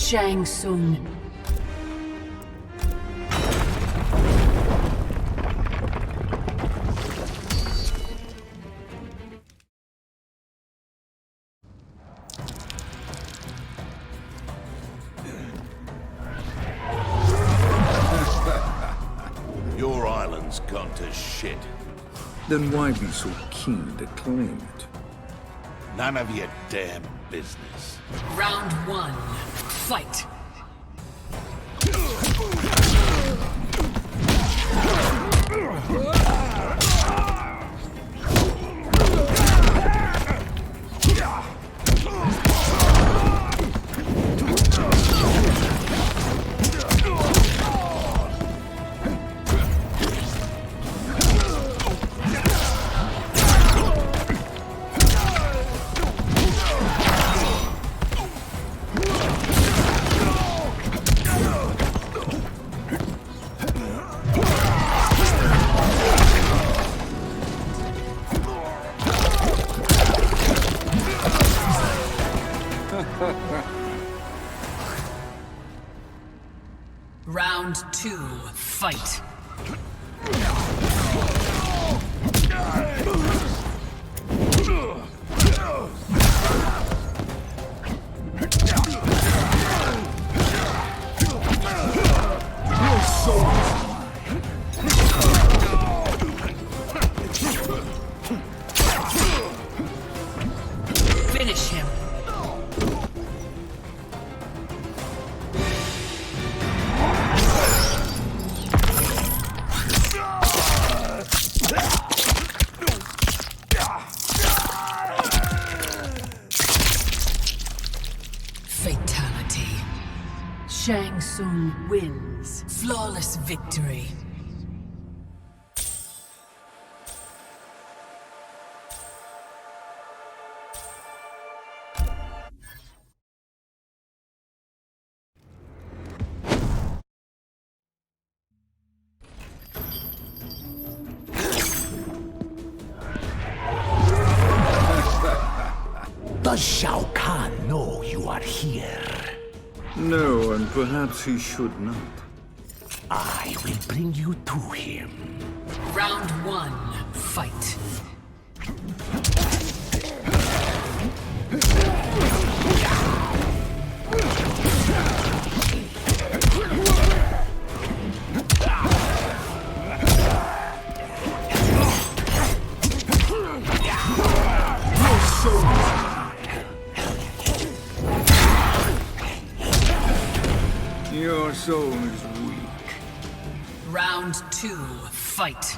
Shang Tsung. Your island's gone to shit. Then why be so keen to claim it? None of your damn business. Round one, fight. Round two, fight. Finish him. Fatality. Shang Tsung wins. Flawless victory. Does Shao Kahn know you are here? No, and perhaps he should not. I will bring you to him. Round one, fight. Your soul is weak. Round two, fight.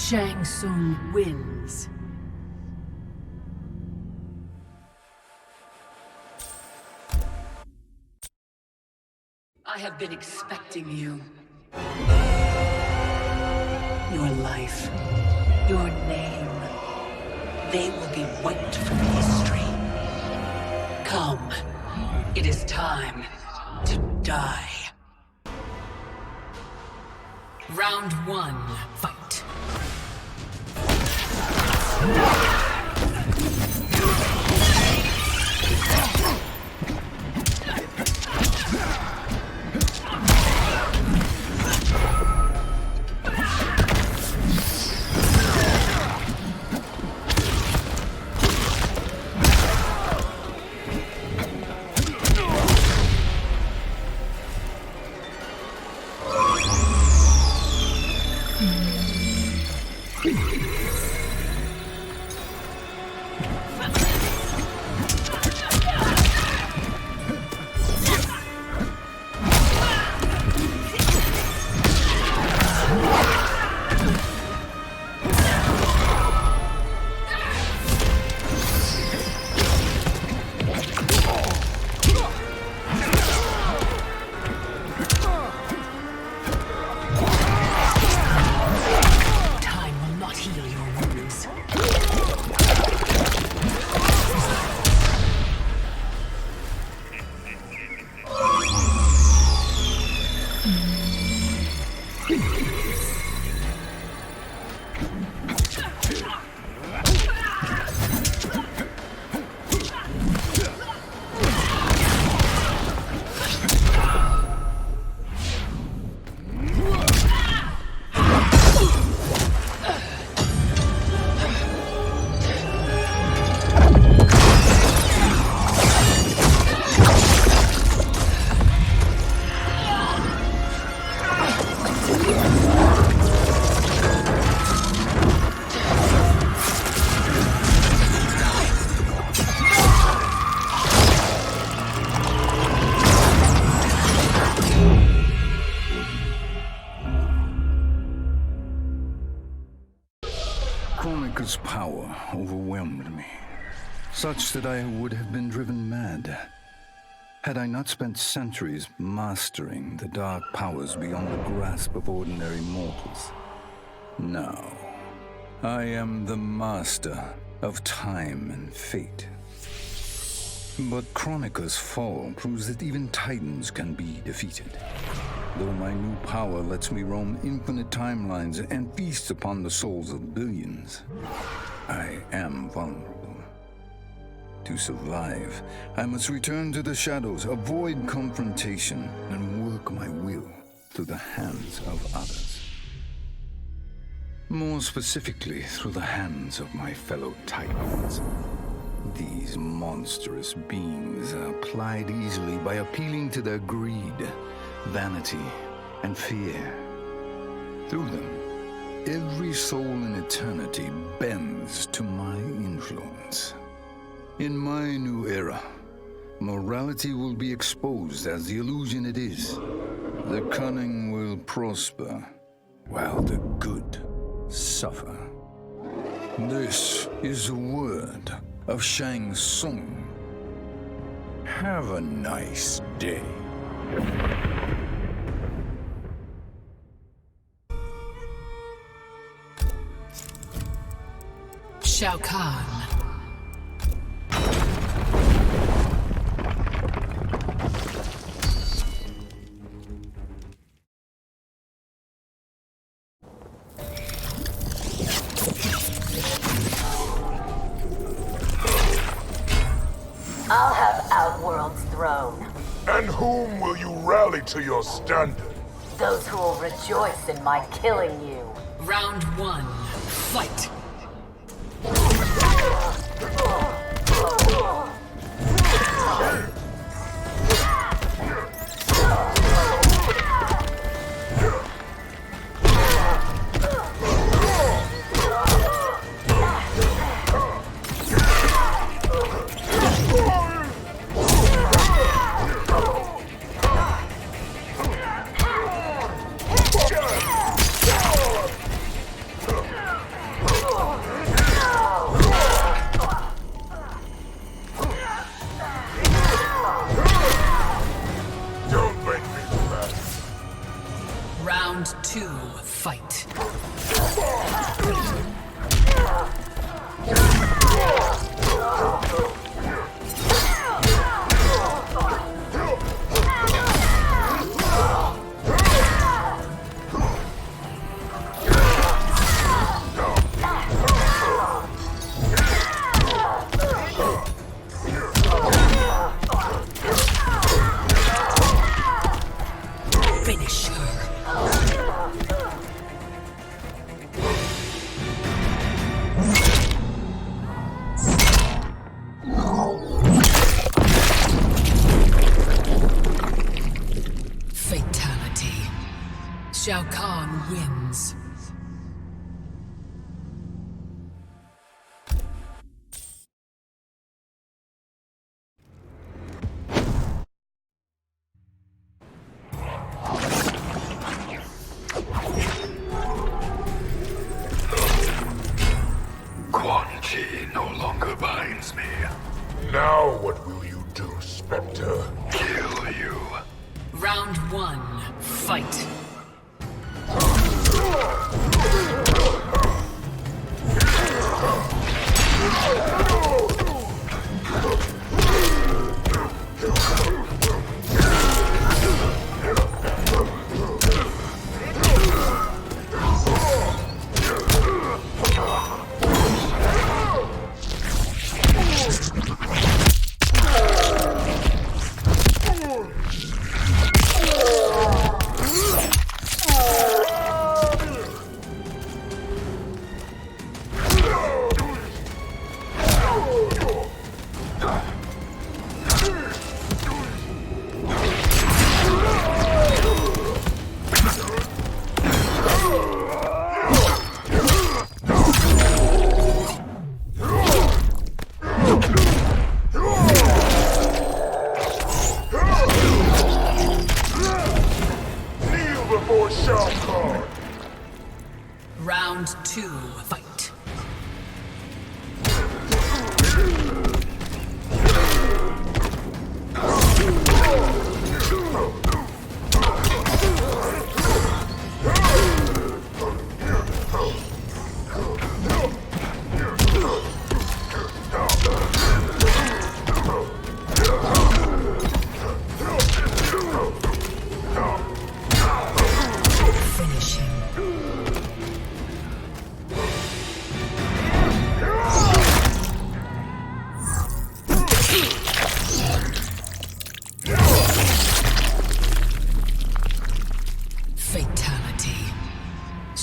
Shang Tsung wins. I have been expecting you. Your life, your name, they will be wiped from history. Come, it is time to die. Round one, fight. Kronikka's power overwhelmed me, such that I would have been driven mad had I not spent centuries mastering the dark powers beyond the grasp of ordinary mortals. Now, I am the master of time and fate. But Kronikka's fall proves that even titans can be defeated. Though my new power lets me roam infinite timelines and feast upon the souls of billions, I am vulnerable. To survive, I must return to the shadows, avoid confrontation, and work my will through the hands of others. More specifically, through the hands of my fellow titans. These monstrous beings are plied easily by appealing to their greed, vanity, and fear. Through them, every soul in eternity bends to my influence. In my new era, morality will be exposed as the illusion it is. The cunning will prosper, while the good suffer. This is the word of Shang Tsung. Have a nice day. Shao Kahn. I'll have Outworld's throne. And whom will you rally to your standard? Those who will rejoice in my killing you. Round one, fight. Round two, fight. Finish her. Fatality. Shao Kahn wins. Quan Chi no longer binds me. Now what will you do, Spectre? Kill you. Round one, fight.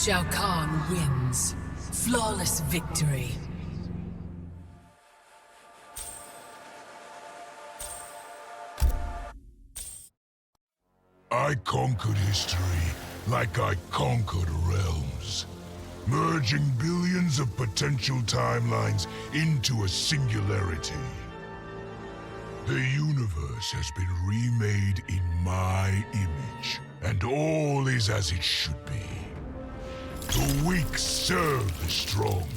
Shao Kahn wins. Flawless victory. I conquered history like I conquered realms, merging billions of potential timelines into a singularity. The universe has been remade in my image, and all is as it should be. The weak serve the strong.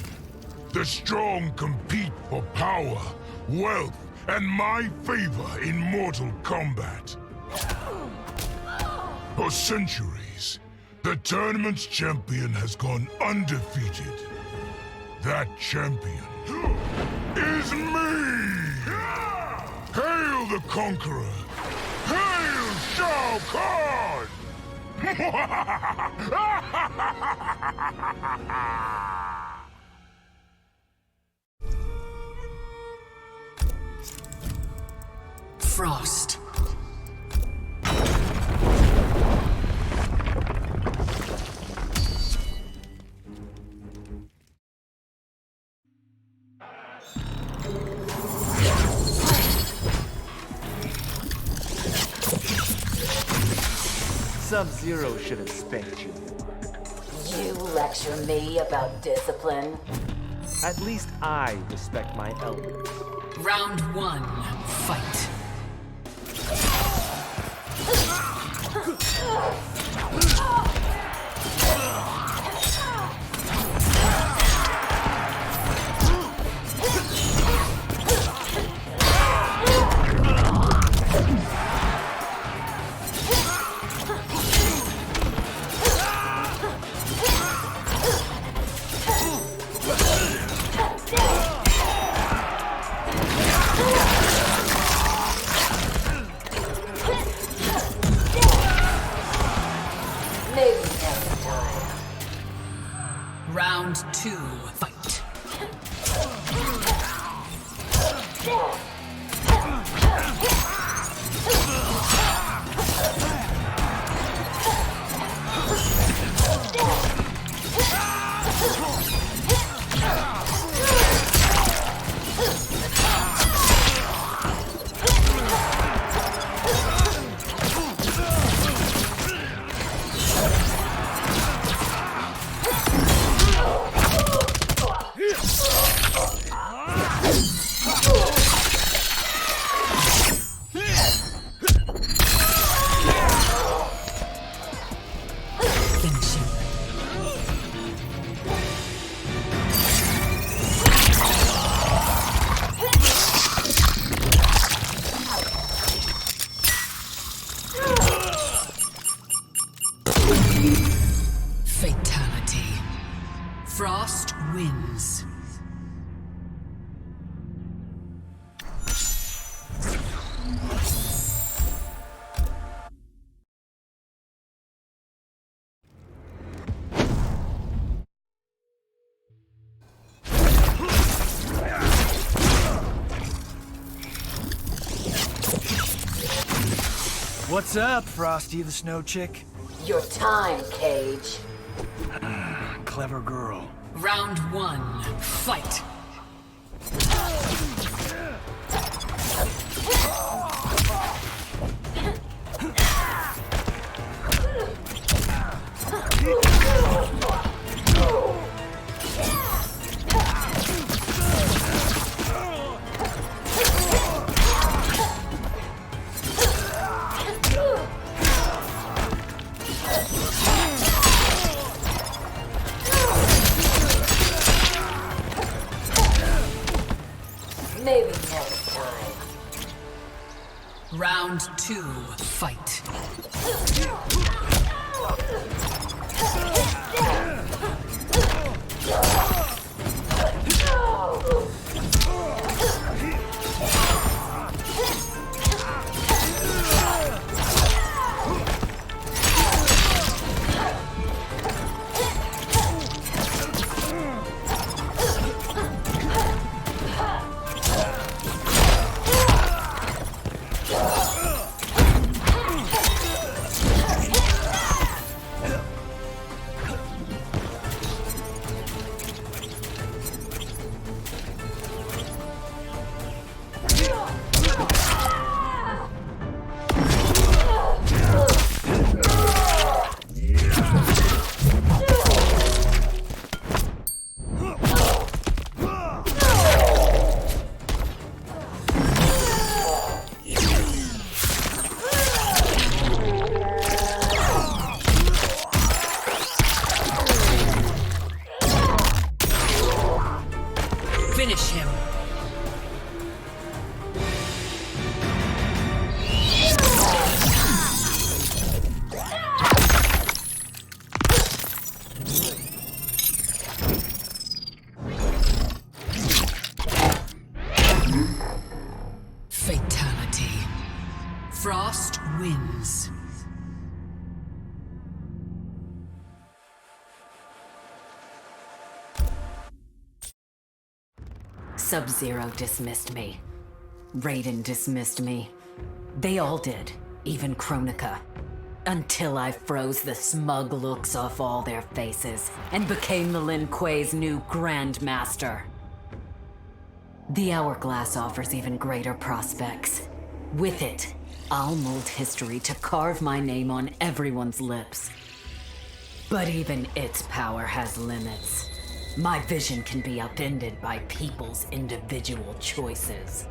The strong compete for power, wealth, and my favor in Mortal Kombat. For centuries, the tournament's champion has gone undefeated. That champion is me! Hail the Conqueror! Hail Shao Kahn! Frost. Sub-Zero should have spanked you. You lecture me about discipline? At least I respect my elders. Round 1, fight. Maybe next time. Round 2, fight. Finish him. Fatality. Frost wins. What's up, Frosty the Snow Chick? Your time, Cage. Clever girl. Round 1, fight. Maybe next time. Round 2, fight. Frost wins. Sub-Zero dismissed me. Raiden dismissed me. They all did, even Kronika. Until I froze the smug looks off all their faces and became the Lin Kuei's new Grandmaster. The Hourglass offers even greater prospects. With it, I'll mold history to carve my name on everyone's lips. But even its power has limits. My vision can be upended by people's individual choices.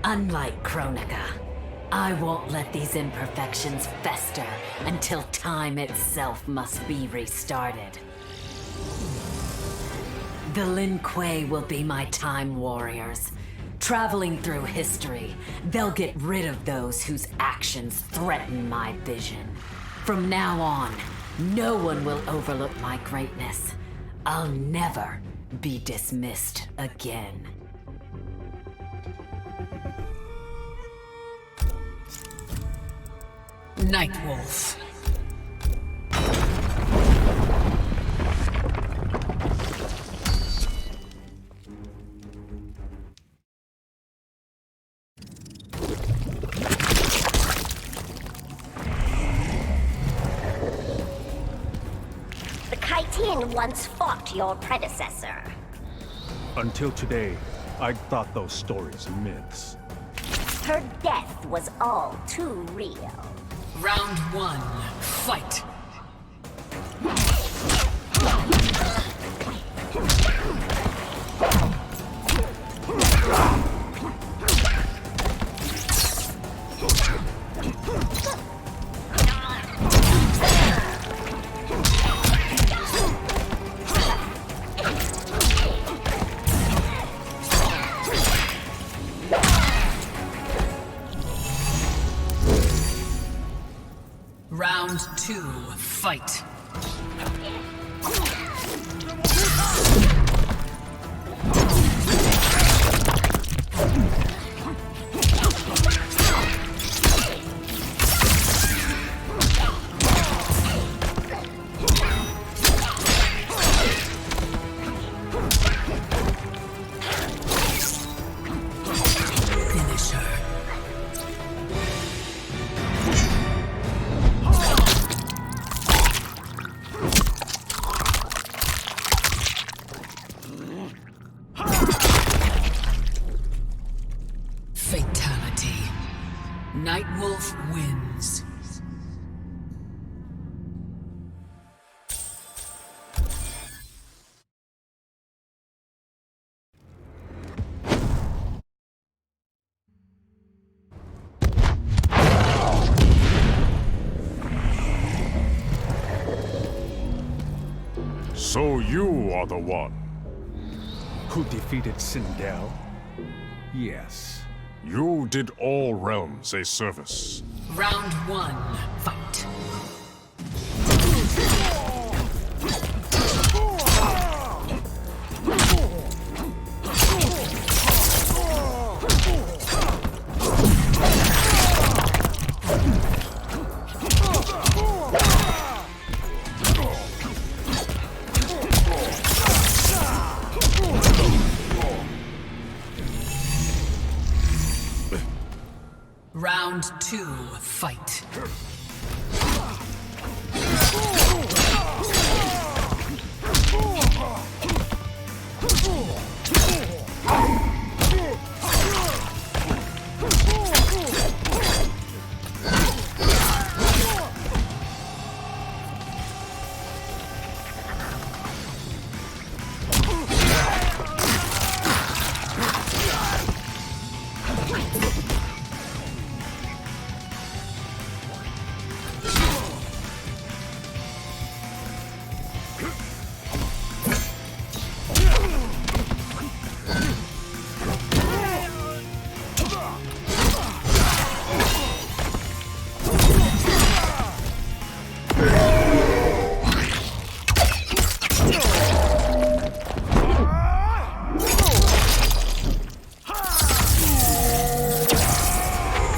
Unlike Kronika, I won't let these imperfections fester until time itself must be restarted. The Lin Kuei will be my time warriors. Traveling through history, they'll get rid of those whose actions threaten my vision. From now on, no one will overlook my greatness. I'll never be dismissed again. Nightwolf. The Kaitian once fought your predecessor. Until today, I'd thought those stories myths. Her death was all too real. Round one, fight. Round two, fight. Finish her. Fatality. Nightwolf wins. So you are the one. Who defeated Sindel? Yes. You did all realms a service. Round one, fight. Round two, fight.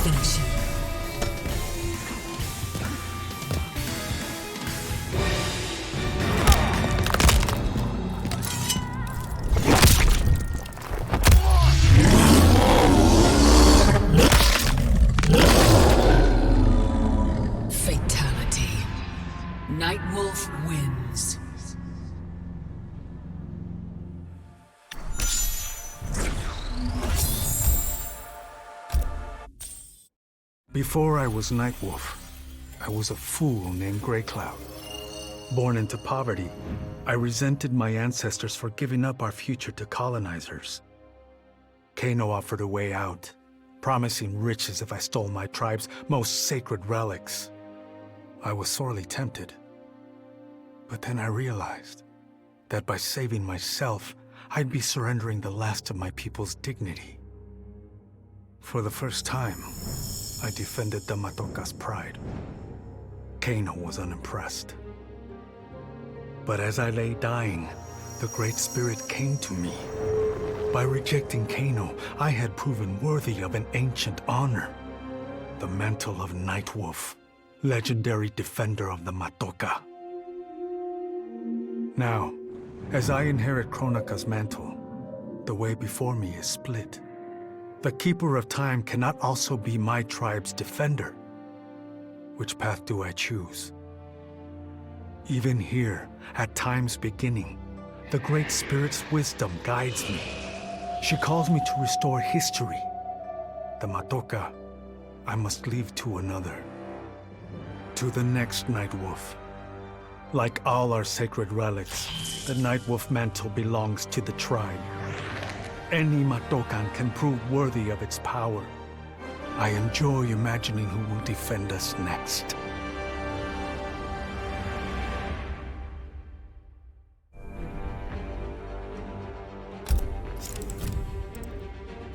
Finish him. Nightwolf wins. Before I was Nightwolf, I was a fool named Grey Cloud. Born into poverty, I resented my ancestors for giving up our future to colonizers. Kano offered a way out, promising riches if I stole my tribe's most sacred relics. I was sorely tempted. But then I realized that by saving myself, I'd be surrendering the last of my people's dignity. For the first time, I defended the Matoka's pride. Kano was unimpressed. But as I lay dying, the Great Spirit came to me. By rejecting Kano, I had proven worthy of an ancient honor. The mantle of Nightwolf, legendary defender of the Matoka. Now, as I inherit Kronika's mantle, the way before me is split. The Keeper of Time cannot also be my tribe's defender. Which path do I choose? Even here, at time's beginning, the Great Spirit's wisdom guides me. She calls me to restore history. The Matoka, I must leave to another. To the next Nightwolf. Like all our sacred relics, the Nightwolf mantle belongs to the tribe. Any Matokan can prove worthy of its power. I enjoy imagining who will defend us next.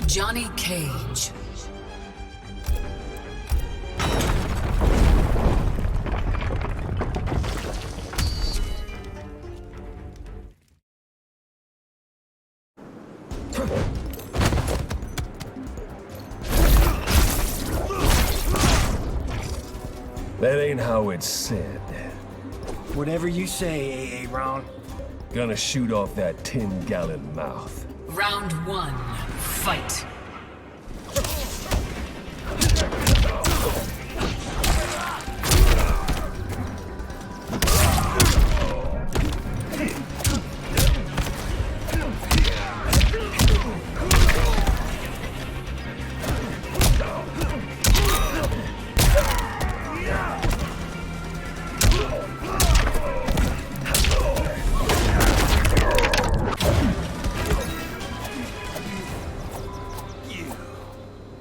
Johnny Cage. That ain't how it's said. Whatever you say, Aaron. Gonna shoot off that 10-gallon mouth. Round 1, fight.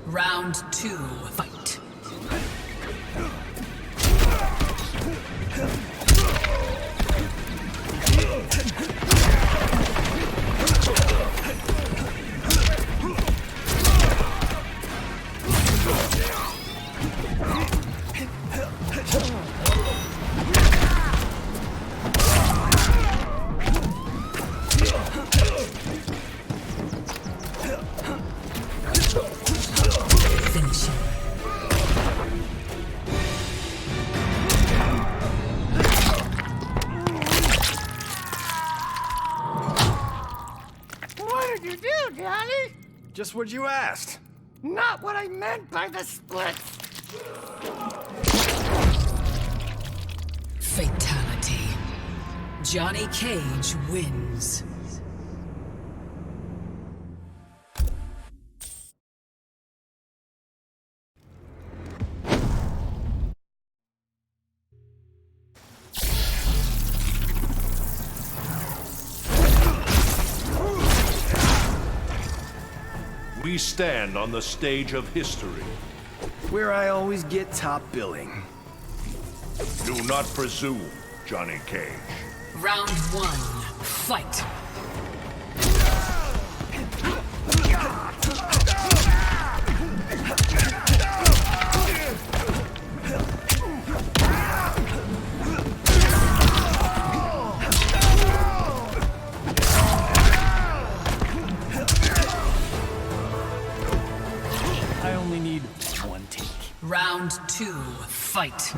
Round 2, fight. Just what you asked. Not what I meant by the splits. Fatality. Johnny Cage wins. We stand on the stage of history. Where I always get top billing. Do not presume, Johnny Cage. Round 1, fight. I only need one take. Round 2, fight.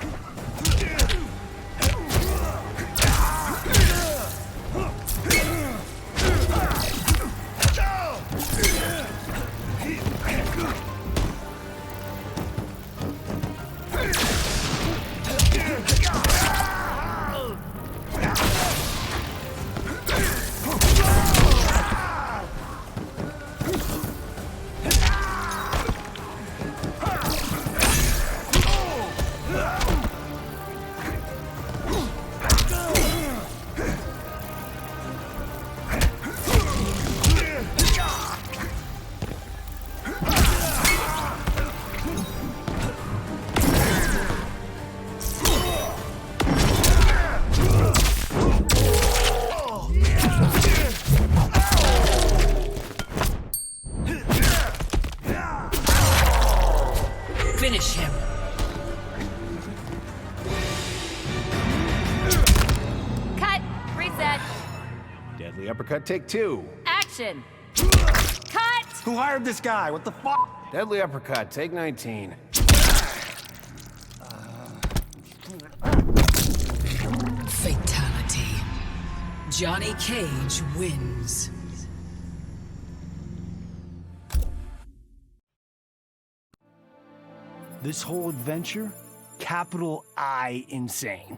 Finish him. Cut. Reset. Deadly uppercut, take 2. Action. Cut. Who hired this guy? What the fuck? Deadly uppercut, take 19. Fatality. Johnny Cage wins. This whole adventure, capital I insane.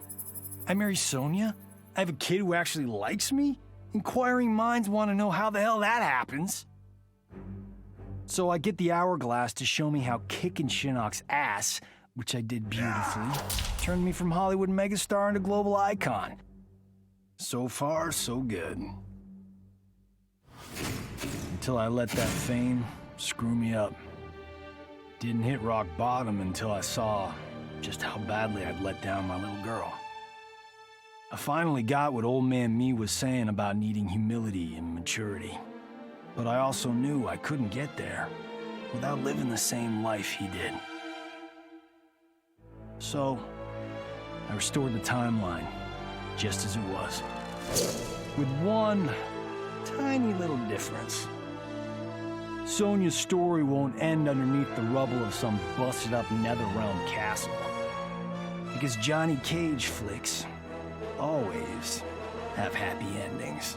I marry Sonya? I have a kid who actually likes me? Inquiring minds want to know how the hell that happens. So I get the hourglass to show me how kicking Shinnok's ass, which I did beautifully, turned me from Hollywood megastar into global icon. So far, so good. Until I let that fame screw me up. Didn't hit rock bottom until I saw just how badly I'd let down my little girl. I finally got what old man me was saying about needing humility and maturity. But I also knew I couldn't get there without living the same life he did. So, I restored the timeline, just as it was. With one tiny little difference. Sonya's story won't end underneath the rubble of some busted-up Netherrealm castle. Because Johnny Cage flicks always have happy endings.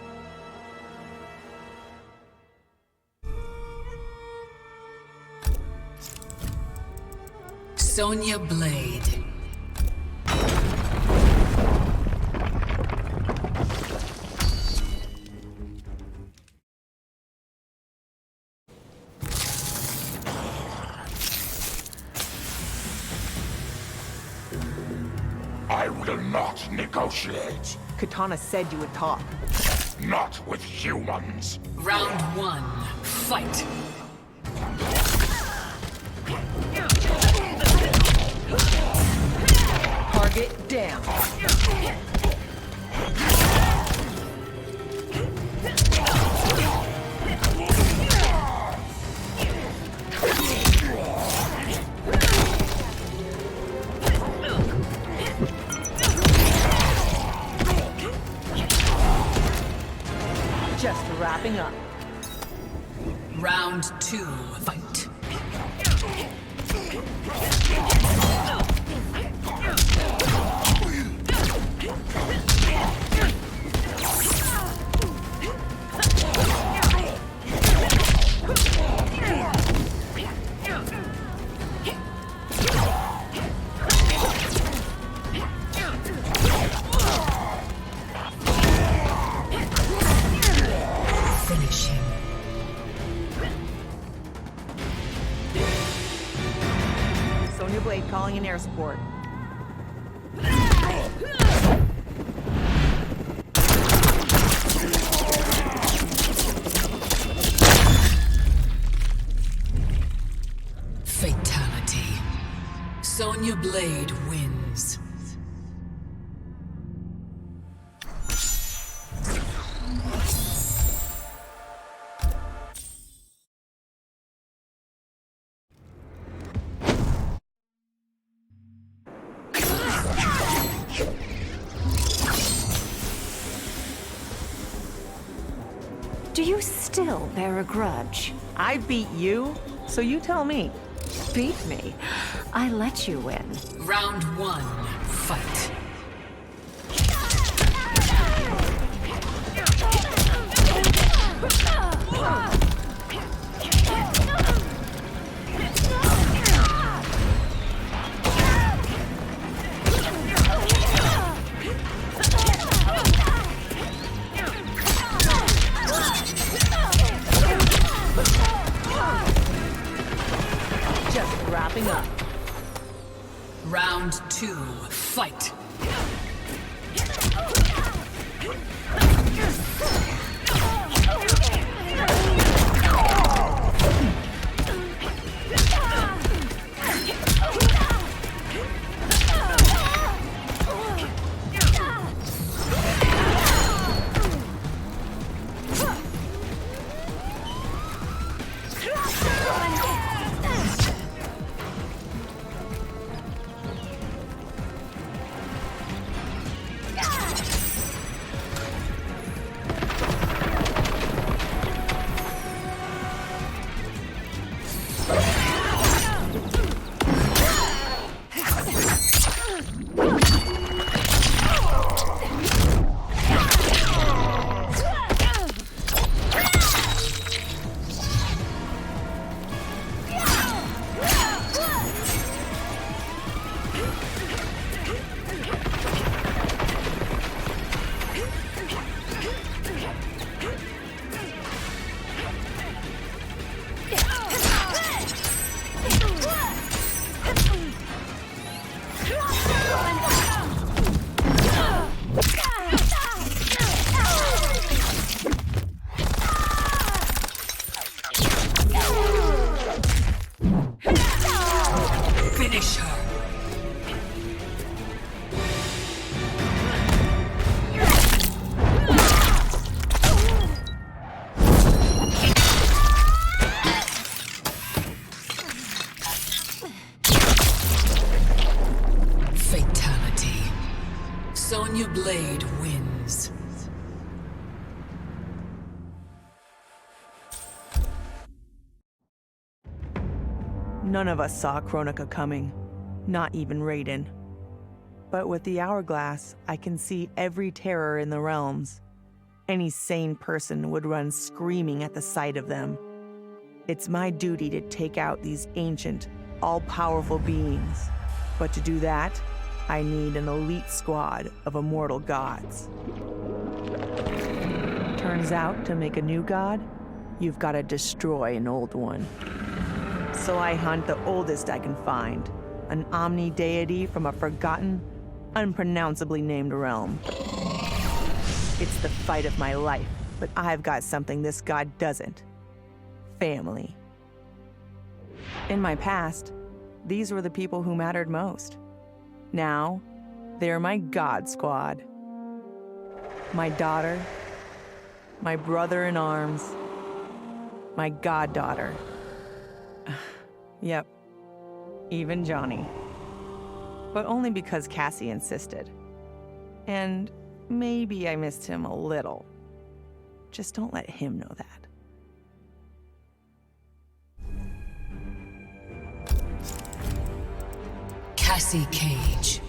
Sonya Blade. I will not negotiate. Katana said you would talk. Not with humans. Round 1, fight. Target down. Just wrapping up. Round 2, fight. Finish him. Sonya Blade calling in air support. Fatality. Sonya Blade wins. Do you still bear a grudge? I beat you, so you tell me. Beat me? I let you win. Round 1, fight. Just wrapping up. Round 2, fight. Finish her. Fatality. Sonya Blade wins. None of us saw Kronika coming, not even Raiden. But with the hourglass, I can see every terror in the realms. Any sane person would run screaming at the sight of them. It's my duty to take out these ancient, all-powerful beings. But to do that, I need an elite squad of immortal gods. Turns out, to make a new god, you've got to destroy an old one. So I hunt the oldest I can find, an omni-deity from a forgotten, unpronounceably named realm. It's the fight of my life, but I've got something this god doesn't. Family. In my past, these were the people who mattered most. Now, they're my god squad. My daughter, my brother in arms, my goddaughter. Yep, even Johnny. But only because Cassie insisted. And maybe I missed him a little. Just don't let him know that. Cassie Cage.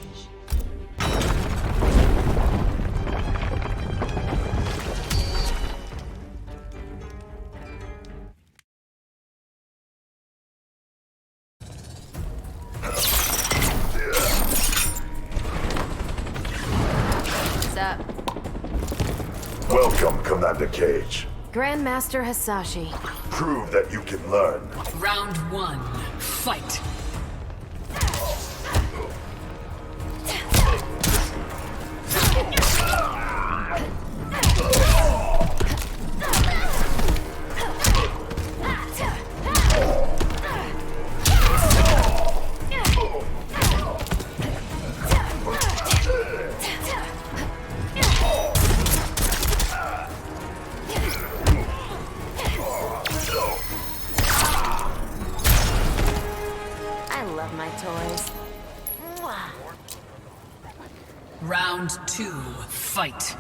Welcome, Commander Cage. Grandmaster Hasashi. Prove that you can learn. Round 1, fight. Round 2, fight.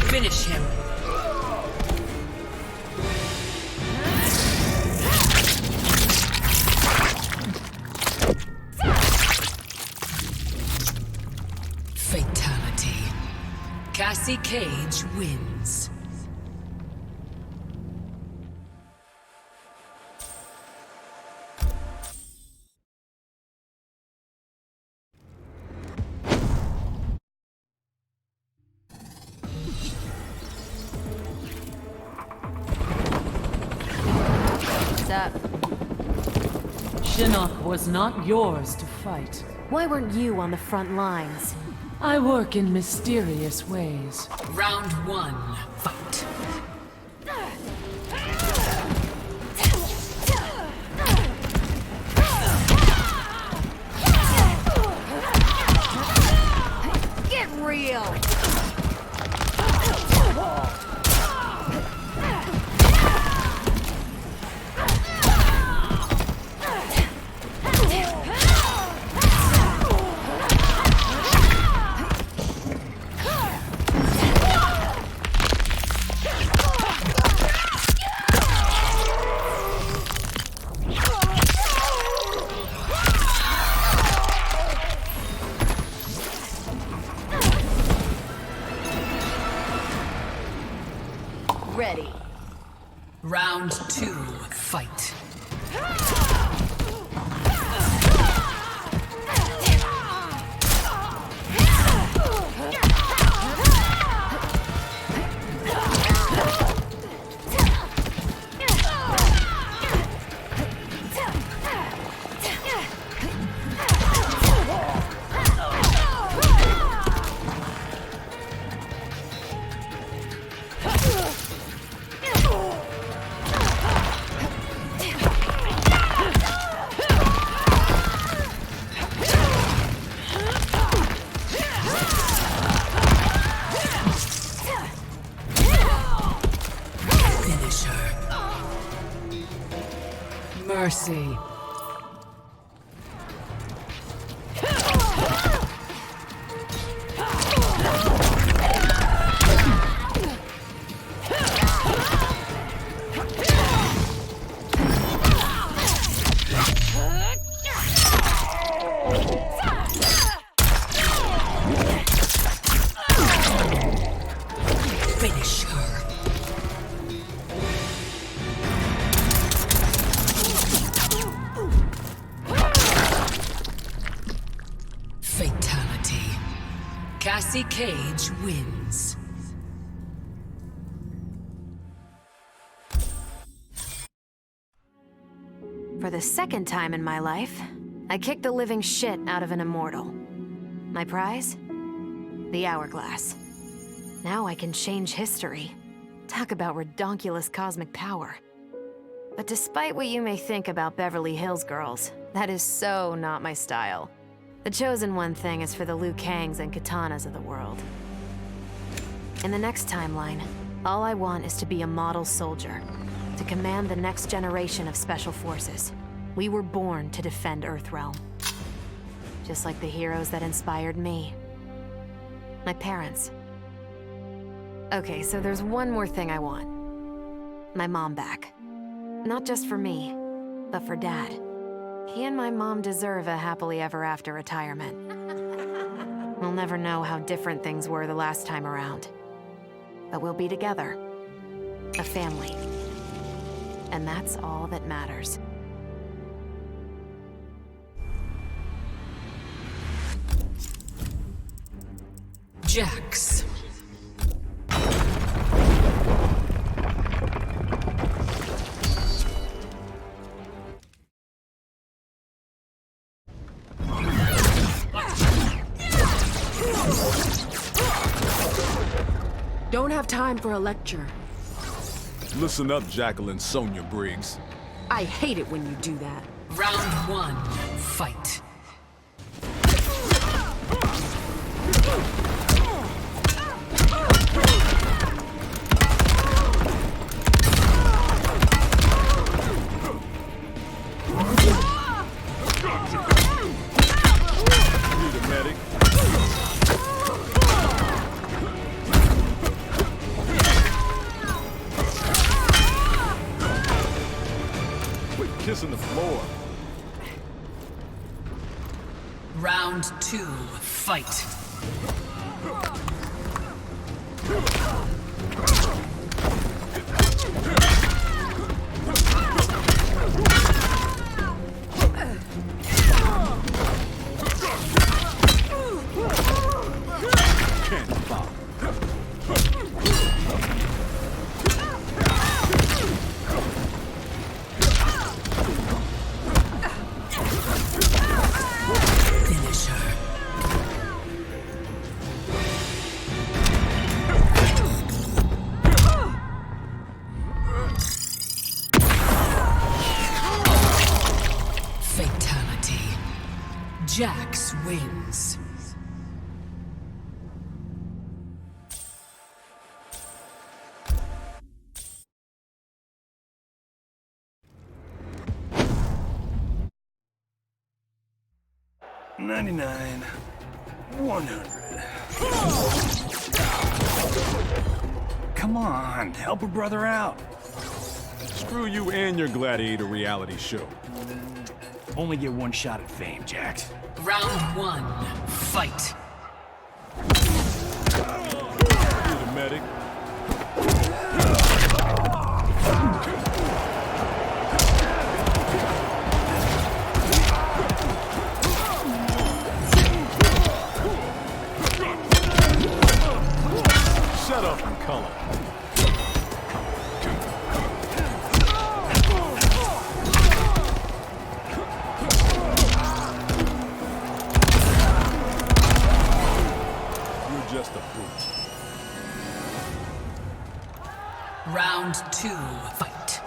Finish him. Fatality. Cassie Cage wins. Shinnok was not yours to fight. Why weren't you on the front lines? I work in mysterious ways. Round 1, fight. Get real! mercy. Finish her. Fatality. Cassie Cage wins. For the second time in my life, I kicked the living shit out of an immortal. My prize? The hourglass. Now I can change history. Talk about redonkulous cosmic power. But despite what you may think about Beverly Hills girls, that is so not my style. The chosen one thing is for the Liu Kangs and Katanas of the world. In the next timeline, all I want is to be a model soldier, to command the next generation of special forces. We were born to defend Earthrealm. Just like the heroes that inspired me. My parents. Okay, so there's one more thing I want. My mom back. Not just for me, but for Dad. He and my mom deserve a happily ever after retirement. We'll never know how different things were the last time around. But we'll be together. A family. And that's all that matters. Jax. Don't have time for a lecture. Listen up, Jacqueline Sonia Briggs. I hate it when you do that. Round one, fight. Need a medic. Quit kissing the floor. Round two, fight. Fatality. Jax wins. $99, $100. Come on, help a brother out. Screw you and your gladiator reality show. Only get one shot at fame, Jax. Round one, fight. Need a medic. Shut up and color. Just a brute. Round two, fight.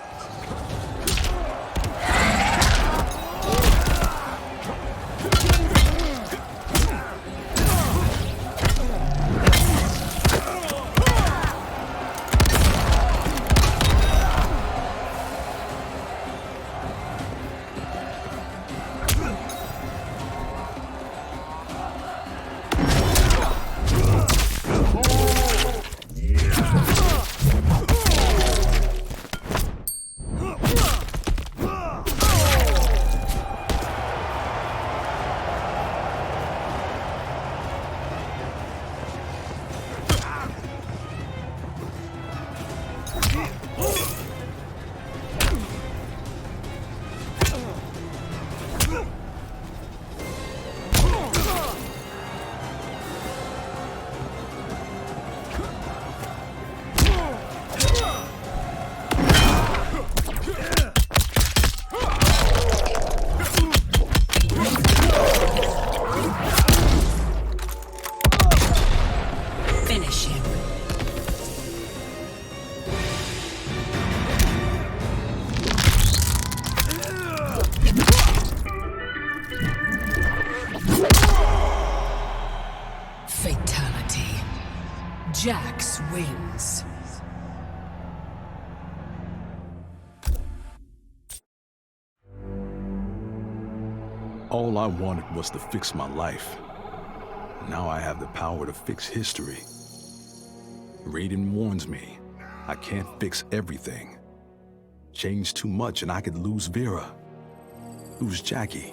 Jax wins. All I wanted was to fix my life. Now I have the power to fix history. Raiden warns me, I can't fix everything. Change too much and I could lose Vera, lose Jackie.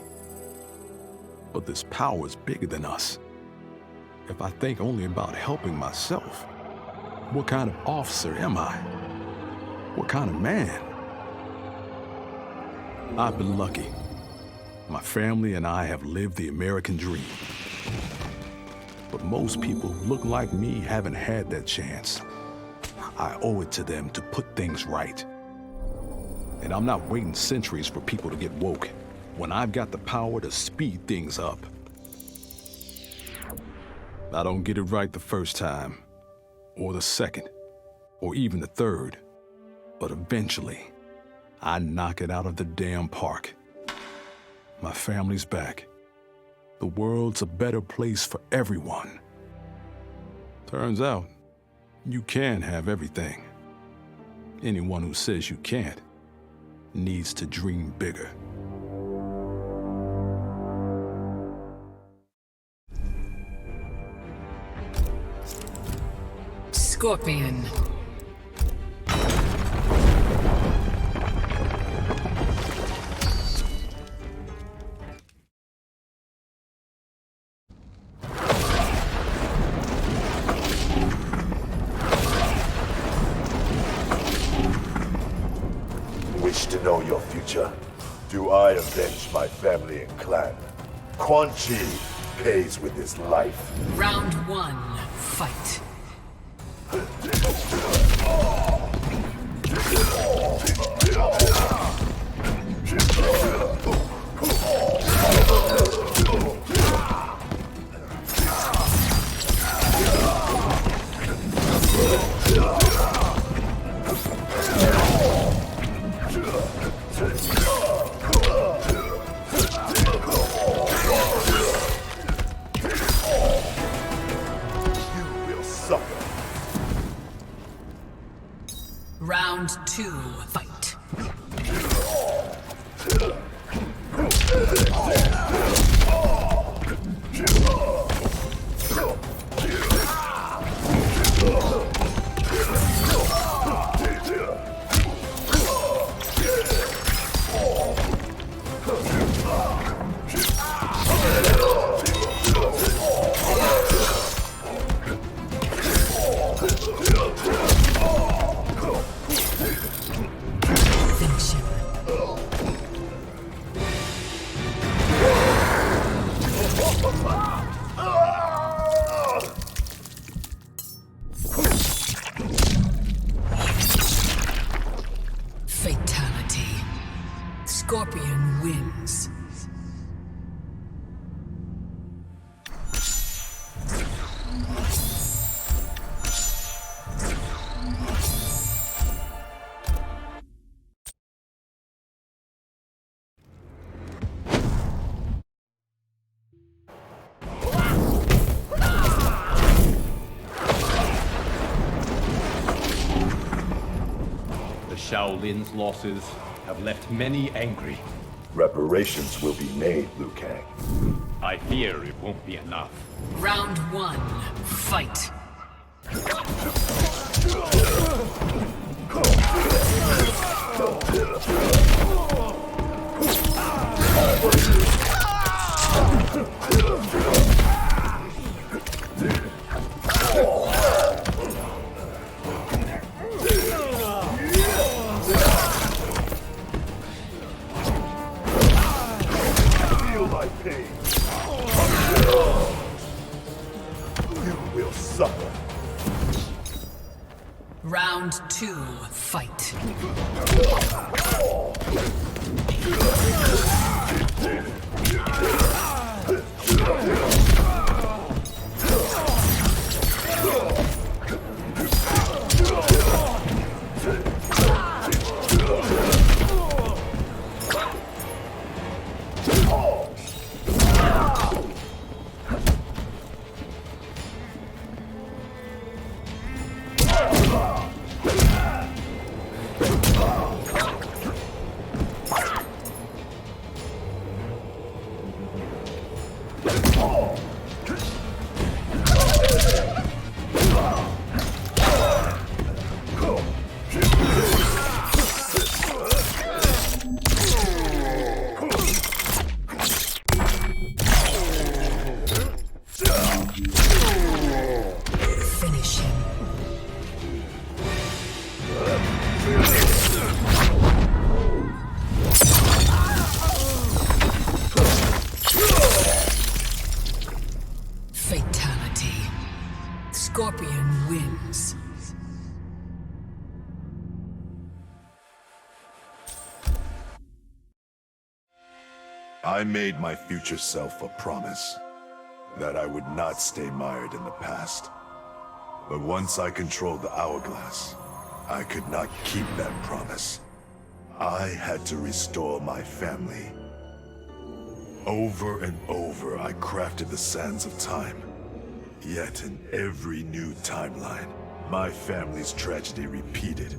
But this power is bigger than us. If I think only about helping myself, what kind of officer am I? What kind of man? I've been lucky. My family and I have lived the American dream. But most people who look like me haven't had that chance. I owe it to them to put things right. And I'm not waiting centuries for people to get woke when I've got the power to speed things up. I don't get it right the first time, or the second, or even the third. But eventually, I knock it out of the damn park. My family's back. The world's a better place for everyone. Turns out, you can have everything. Anyone who says you can't needs to dream bigger. Scorpion. Wish to know your future? Do I avenge my family and clan? Quan Chi pays with his life. Round 1, fight. Round 2, fight. Fatality. Scorpion wins. Shaolin's losses have left many angry. Reparations will be made, Liu Kang. I fear it won't be enough. Round 1, fight. Feel my pain. You will suffer. Round 2, fight. Scorpion wins. I made my future self a promise that I would not stay mired in the past. But once I controlled the hourglass, I could not keep that promise. I had to restore my family. Over and over, I crafted the sands of time. Yet in every new timeline, my family's tragedy repeated.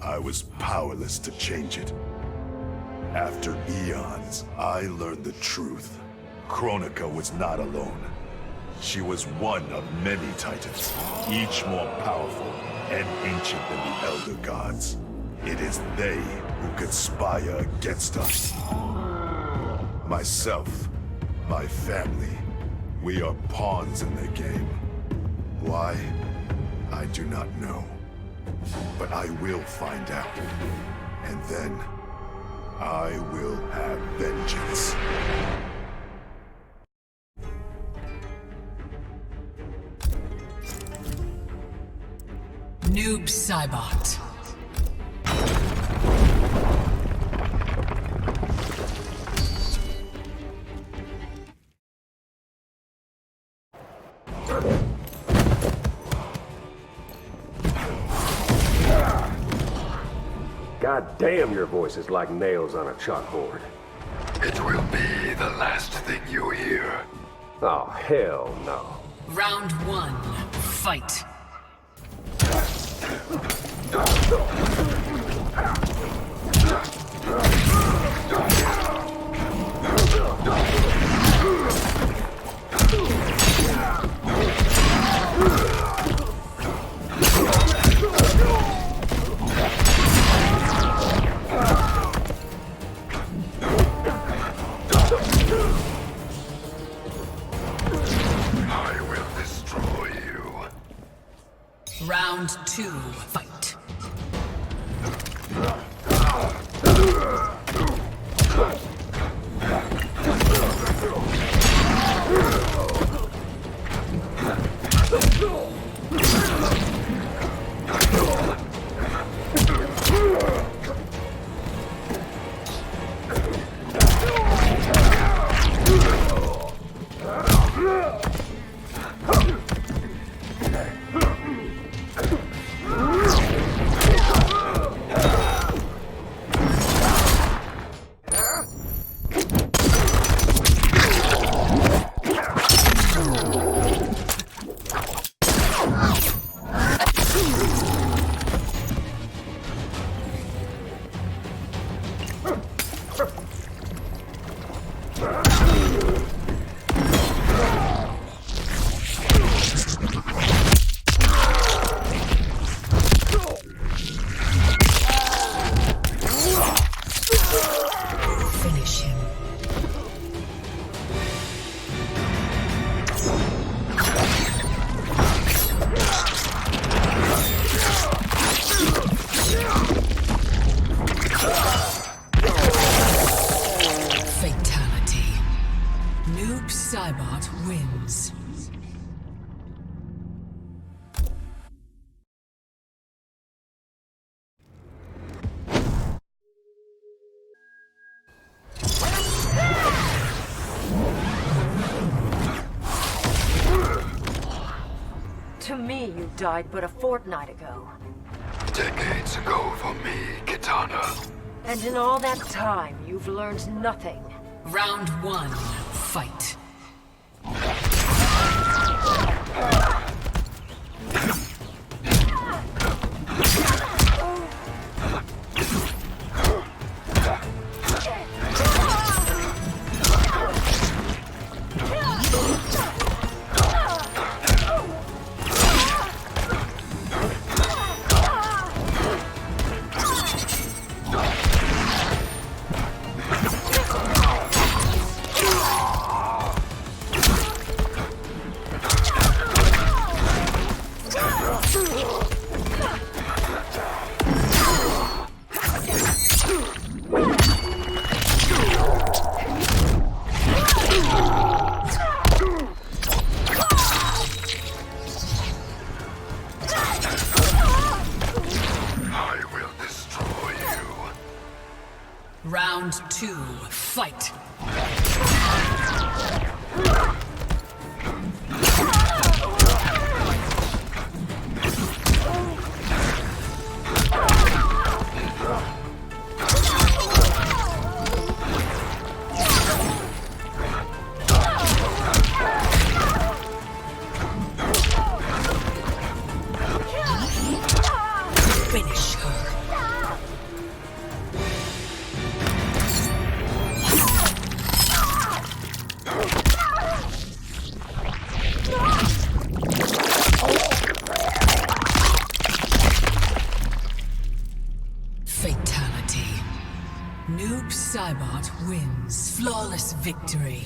I was powerless to change it. After eons, I learned the truth. Kronika was not alone. She was one of many titans, each more powerful and ancient than the Elder Gods. It is they who conspire against us. Myself, my family, we are pawns in their game. Why? I do not know. But I will find out. And then, I will have vengeance. Noob Saibot. God damn, your voice is like nails on a chalkboard. It will be the last thing you hear. Oh, hell no. Round 1, fight. I will destroy you. Round 2, fight. Saibot wins. To me, you died but a fortnight ago. Decades ago for me, Kitana. And in all that time, you've learned nothing. Round 1, fight. 2, fight! Finish her. Fatality. Noob Saibot wins. Flawless victory.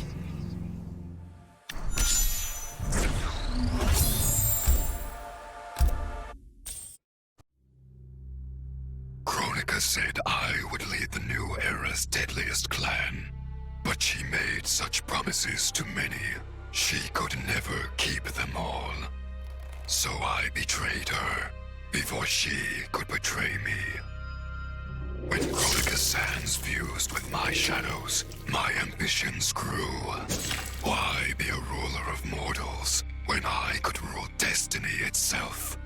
Kronika said I would lead the new era's deadliest clan. But she made such promises to many, she could never keep them all. So I betrayed her, before she could betray me. When Kronika's sands fused with my shadows, my ambitions grew. Why be a ruler of mortals, when I could rule destiny itself?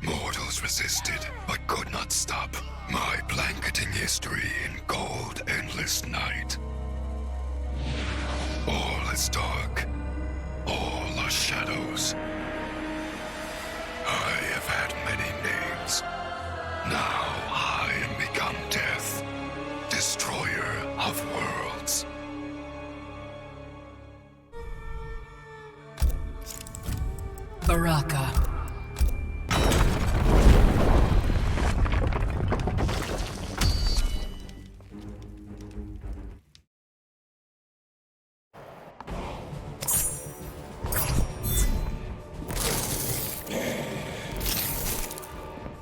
Mortals resisted, but could not stop my blanketing history in cold, endless night. All is dark. All are shadows. I have had many names. Now I am become death, destroyer of worlds. Baraka.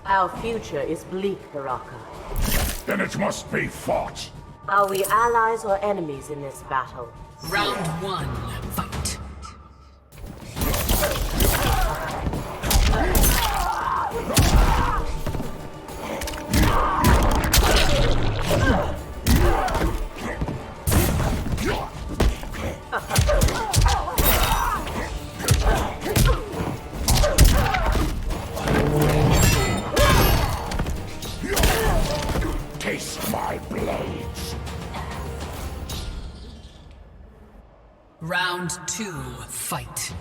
Our future is bleak, Baraka. Then it must be fought. Are we allies or enemies in this battle? Round 1, fight. Taste my blades. Round 2, fight.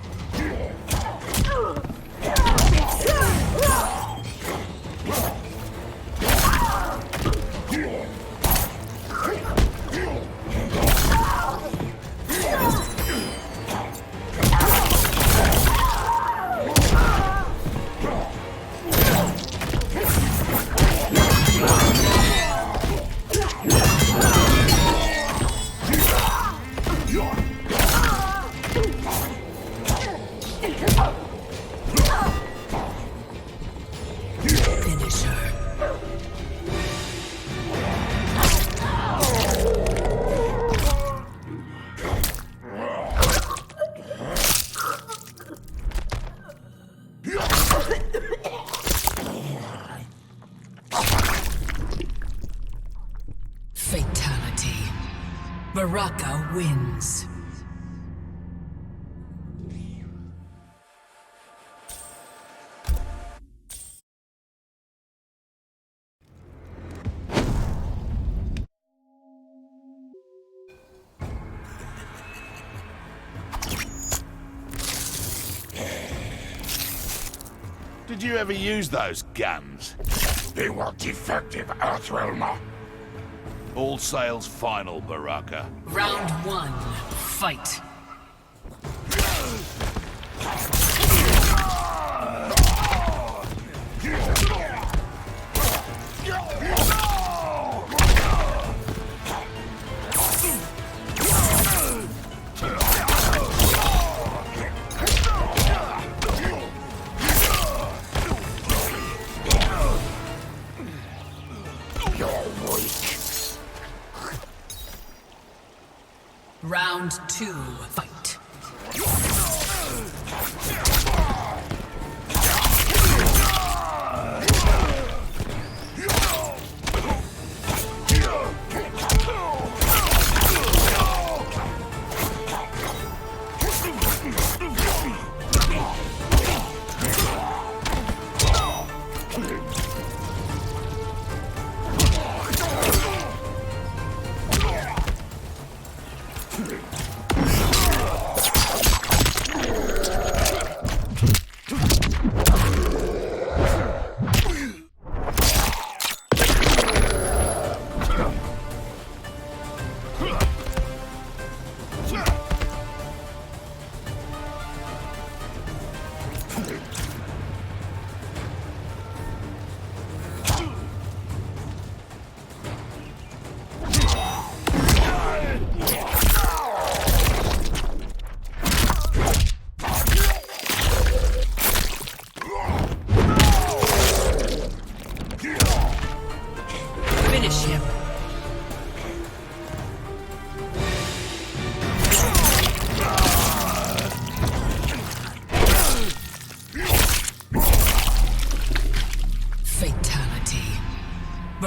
Finish her. Fatality. Baraka wins. Did you ever use those guns? They were defective, Earthrealmer. All sails final, Baraka. Round 1, fight. Round 2, fight.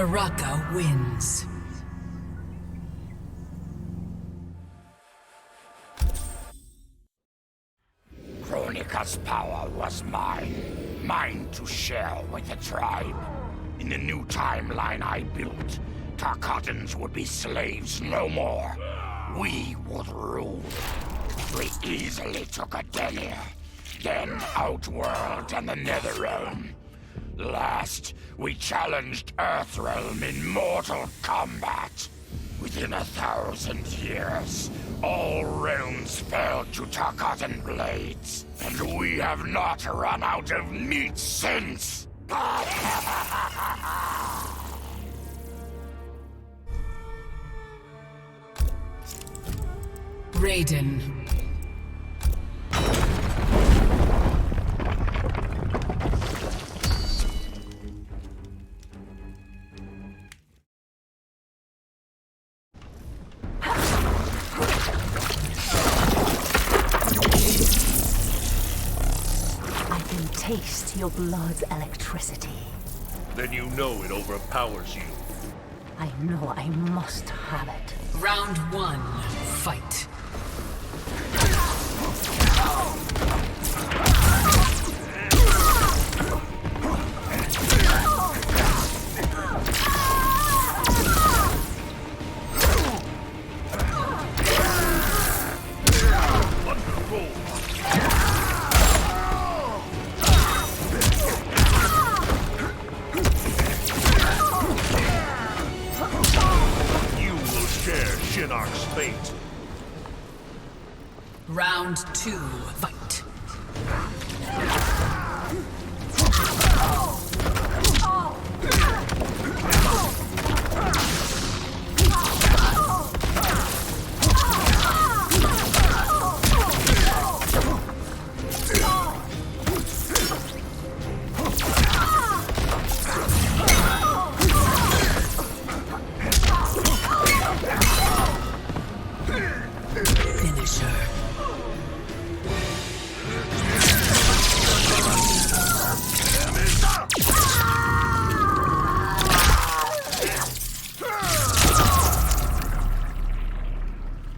Baraka wins. Kronika's power was mine. Mine to share with the tribe. In the new timeline I built, Tarkatans would be slaves no more. We would rule. We easily took Adenir, then Outworld and the Netherrealm. Last, we challenged Earthrealm in Mortal Kombat. Within 1,000 years, all realms fell to Tarkatan blades, and we have not run out of meat since! Raiden. Taste your blood's electricity. Then you know it overpowers you. I know I must have it. Round 1, fight. Shinnar's fate. Round 2, fight.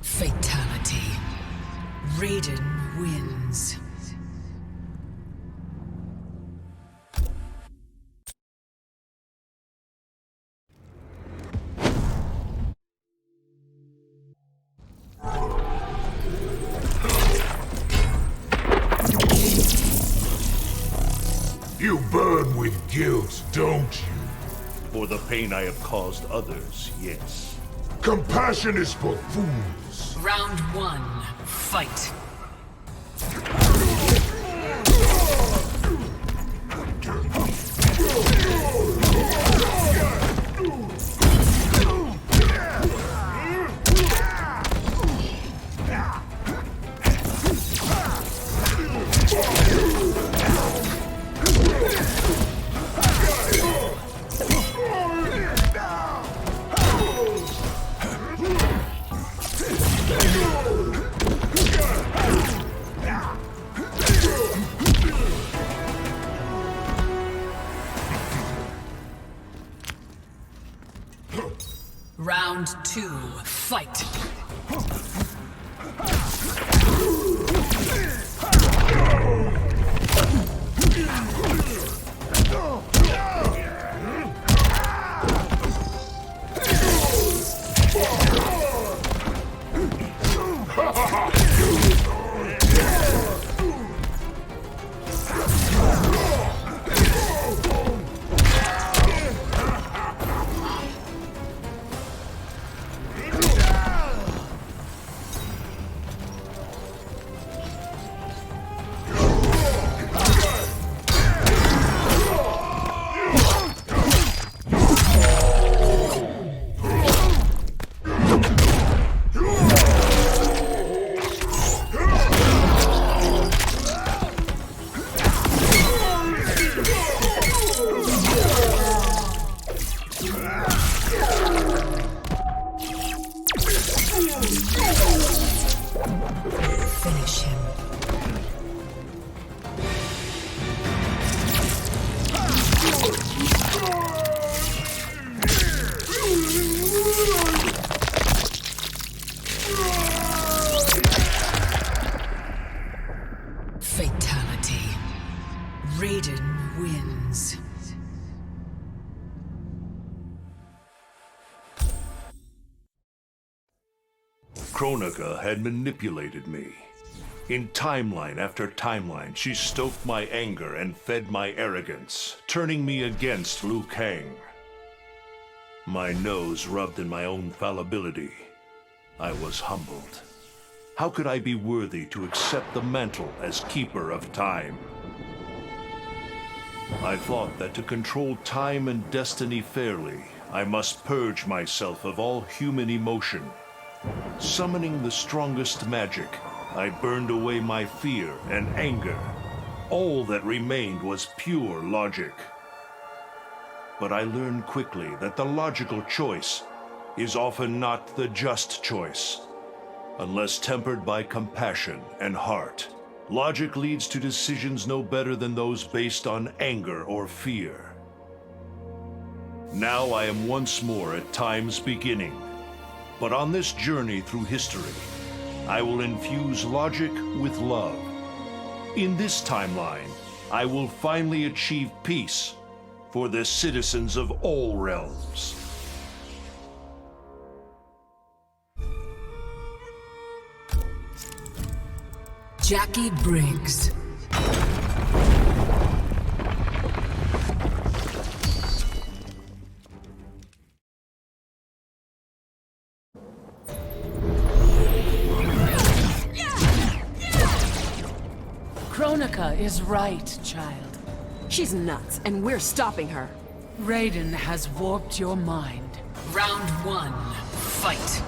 Fatality. Raiden wins. You burn with guilt, don't you? For the pain I have caused others, yes. Compassion is for fools. Round 1, fight. Round 2, fight. Raiden wins. Kronika had manipulated me. In timeline after timeline, she stoked my anger and fed my arrogance, turning me against Liu Kang. My nose rubbed in my own fallibility. I was humbled. How could I be worthy to accept the mantle as keeper of time? I thought that to control time and destiny fairly, I must purge myself of all human emotion. Summoning the strongest magic, I burned away my fear and anger. All that remained was pure logic. But I learned quickly that the logical choice is often not the just choice. Unless tempered by compassion and heart, logic leads to decisions no better than those based on anger or fear. Now I am once more at time's beginning. But on this journey through history, I will infuse logic with love. In this timeline, I will finally achieve peace for the citizens of all realms. Jackie Briggs. Kronika is right, child. She's nuts, and we're stopping her. Raiden has warped your mind. Round 1, fight.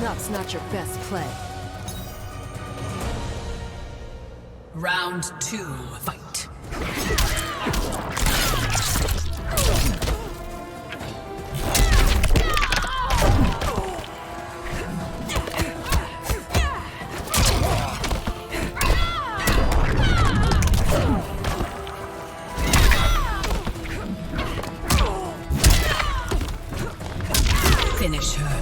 Up's not your best play. Round 2, fight. Finish her.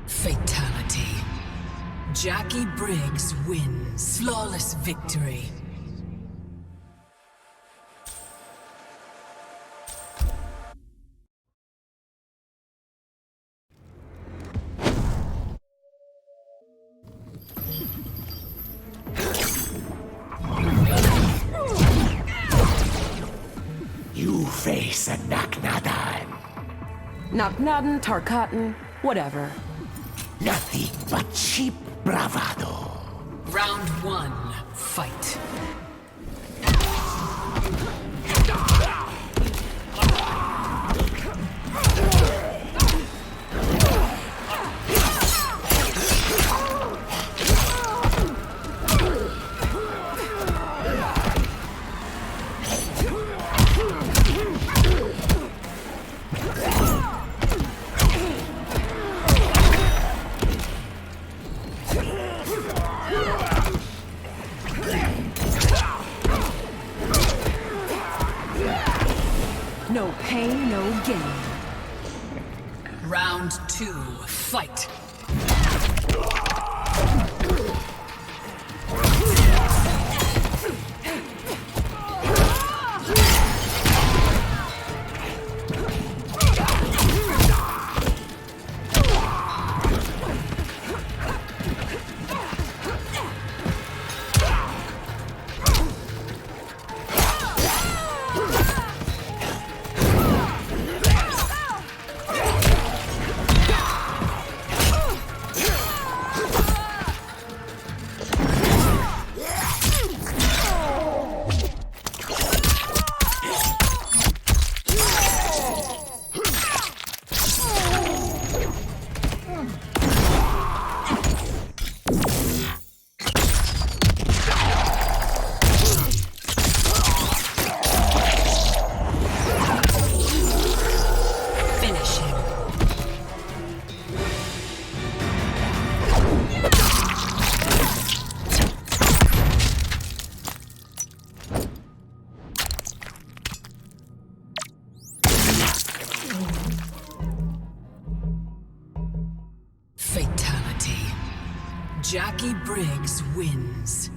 Fatality. Jackie Briggs wins. Flawless victory. You face a Naknadan. Naknadan, Tarkatan, whatever. Nothing but cheap bravado. Round 1, fight. No pain, no gain. Round 2, fight. Jackie Briggs wins.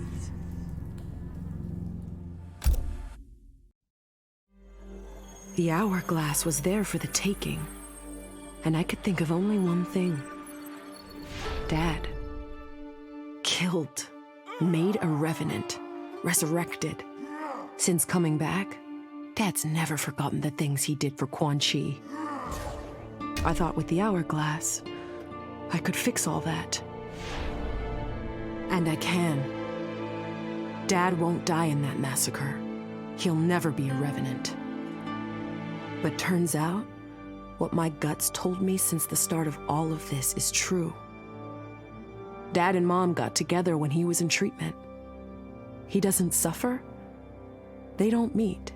The hourglass was there for the taking, and I could think of only one thing. Dad. Killed. Made a revenant. Resurrected. Since coming back, Dad's never forgotten the things he did for Quan Chi. I thought with the hourglass, I could fix all that. And I can. Dad won't die in that massacre. He'll never be a revenant. But turns out, what my guts told me since the start of all of this is true. Dad and Mom got together when he was in treatment. He doesn't suffer. They don't meet.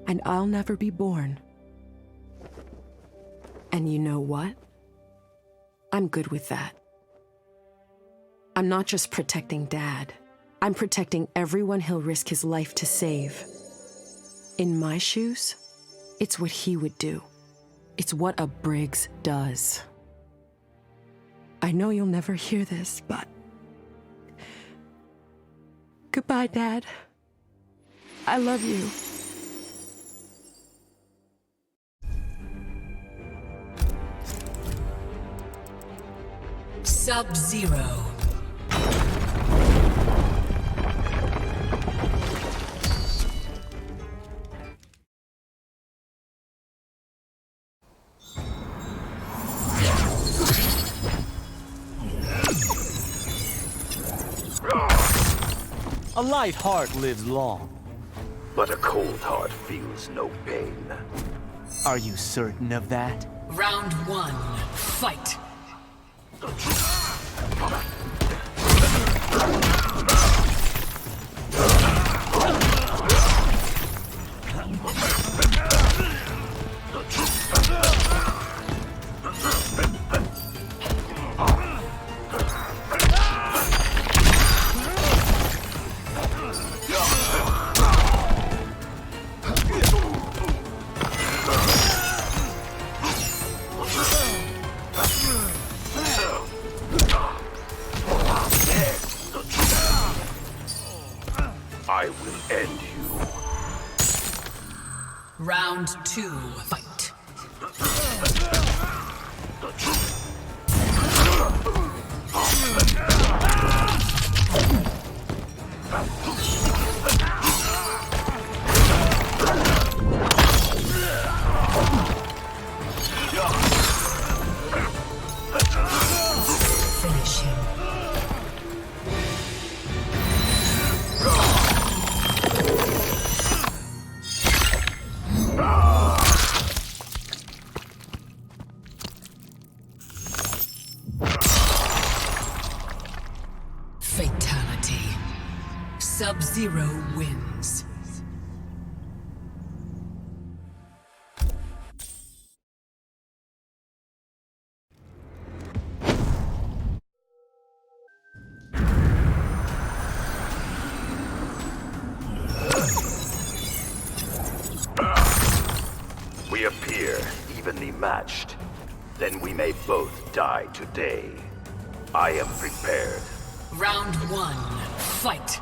And I'll never be born. And you know what? I'm good with that. I'm not just protecting Dad. I'm protecting everyone he'll risk his life to save. In my shoes, it's what he would do. It's what a Briggs does. I know you'll never hear this, but... Goodbye, Dad. I love you. Sub-Zero. A light heart lives long. But a cold heart feels no pain. Are you certain of that? Round 1, fight. I will end you. Round 2, fight. Finish him. Fatality. Sub-Zero wins. We appear evenly matched. Then we may both die today. I am prepared. Round 1, fight.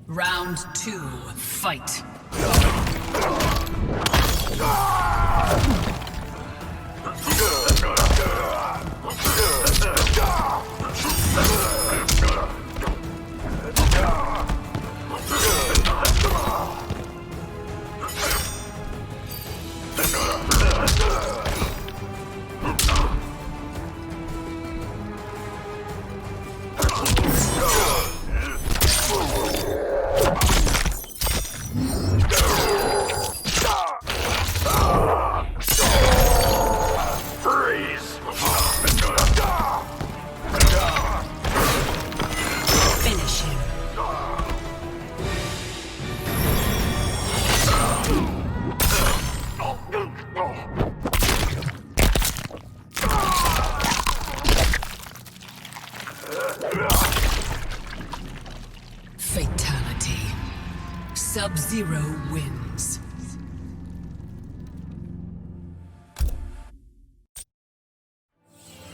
Round 2, fight. Sub-Zero wins.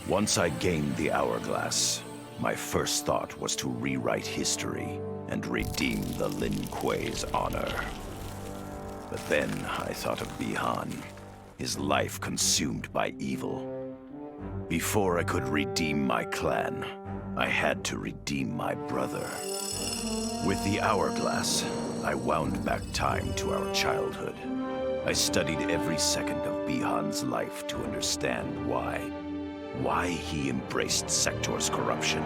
Once I gained the Hourglass, my first thought was to rewrite history and redeem the Lin Kuei's honor. But then I thought of Bi-Han, his life consumed by evil. Before I could redeem my clan, I had to redeem my brother. With the Hourglass, I wound back time to our childhood. I studied every second of Bi-Han's life to understand why he embraced Sector's corruption,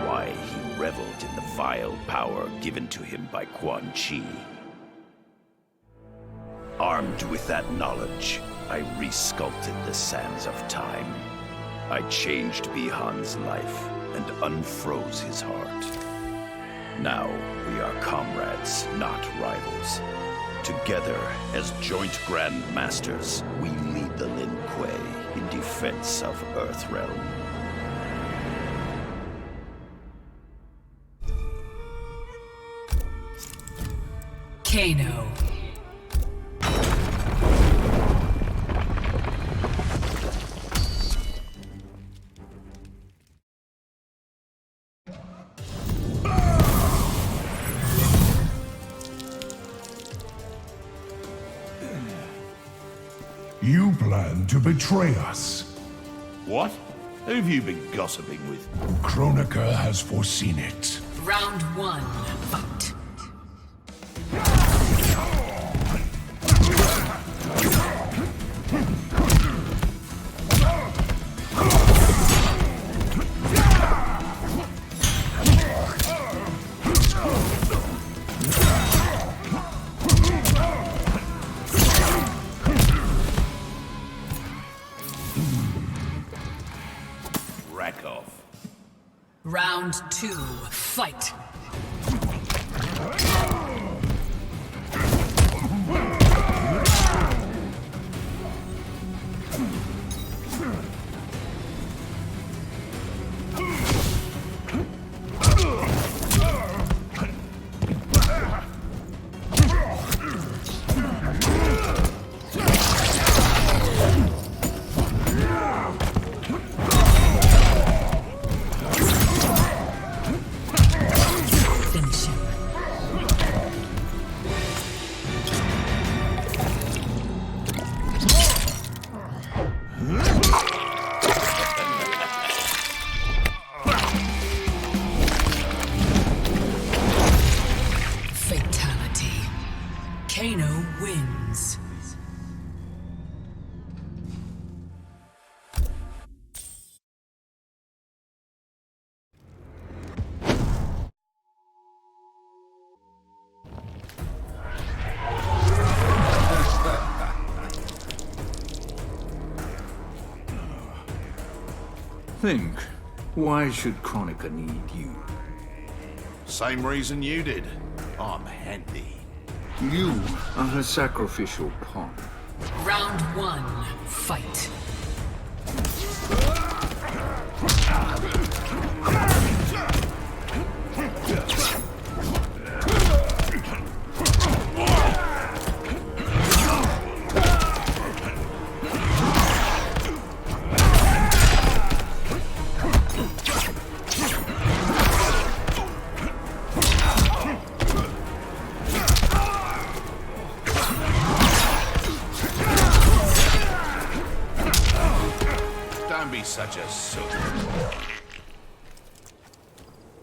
why he reveled in the vile power given to him by Quan Chi. Armed with that knowledge, I resculpted the sands of time. I changed Bi-Han's life and unfroze his heart. Now we are comrades, not rivals. Together, as joint Grand Masters, we lead the Lin Kuei in defense of Earthrealm. Kano. You plan to betray us. What? Who have you been gossiping with? Kronika has foreseen it. Round 1, fight. Round 2, fight. Fatality. Kano wins. Think, why should Kronika need you? Same reason you did. I'm handy. You are her sacrificial pawn. Round 1, fight. Don't be such a sook.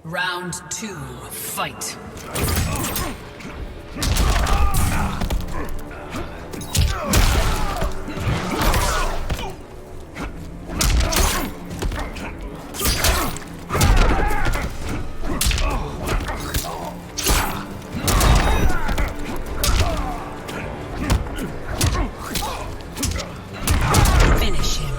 Round 2, fight. Finish him.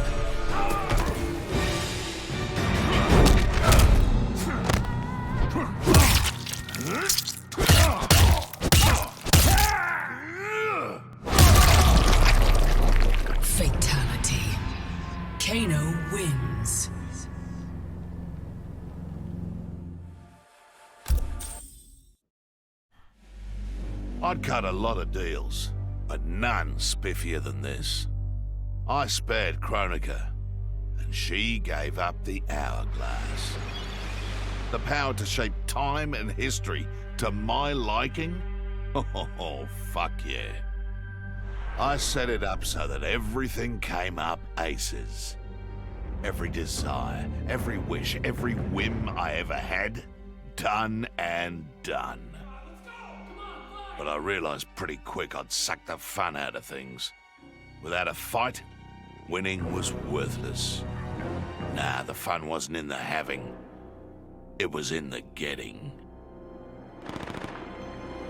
I'd cut a lot of deals, but none spiffier than this. I spared Kronika, and she gave up the hourglass. The power to shape time and history to my liking? Oh, fuck yeah. I set it up so that everything came up aces. Every desire, every wish, every whim I ever had, done and done. But I realized pretty quick I'd suck the fun out of things. Without a fight, winning was worthless. Nah, the fun wasn't in the having. It was in the getting.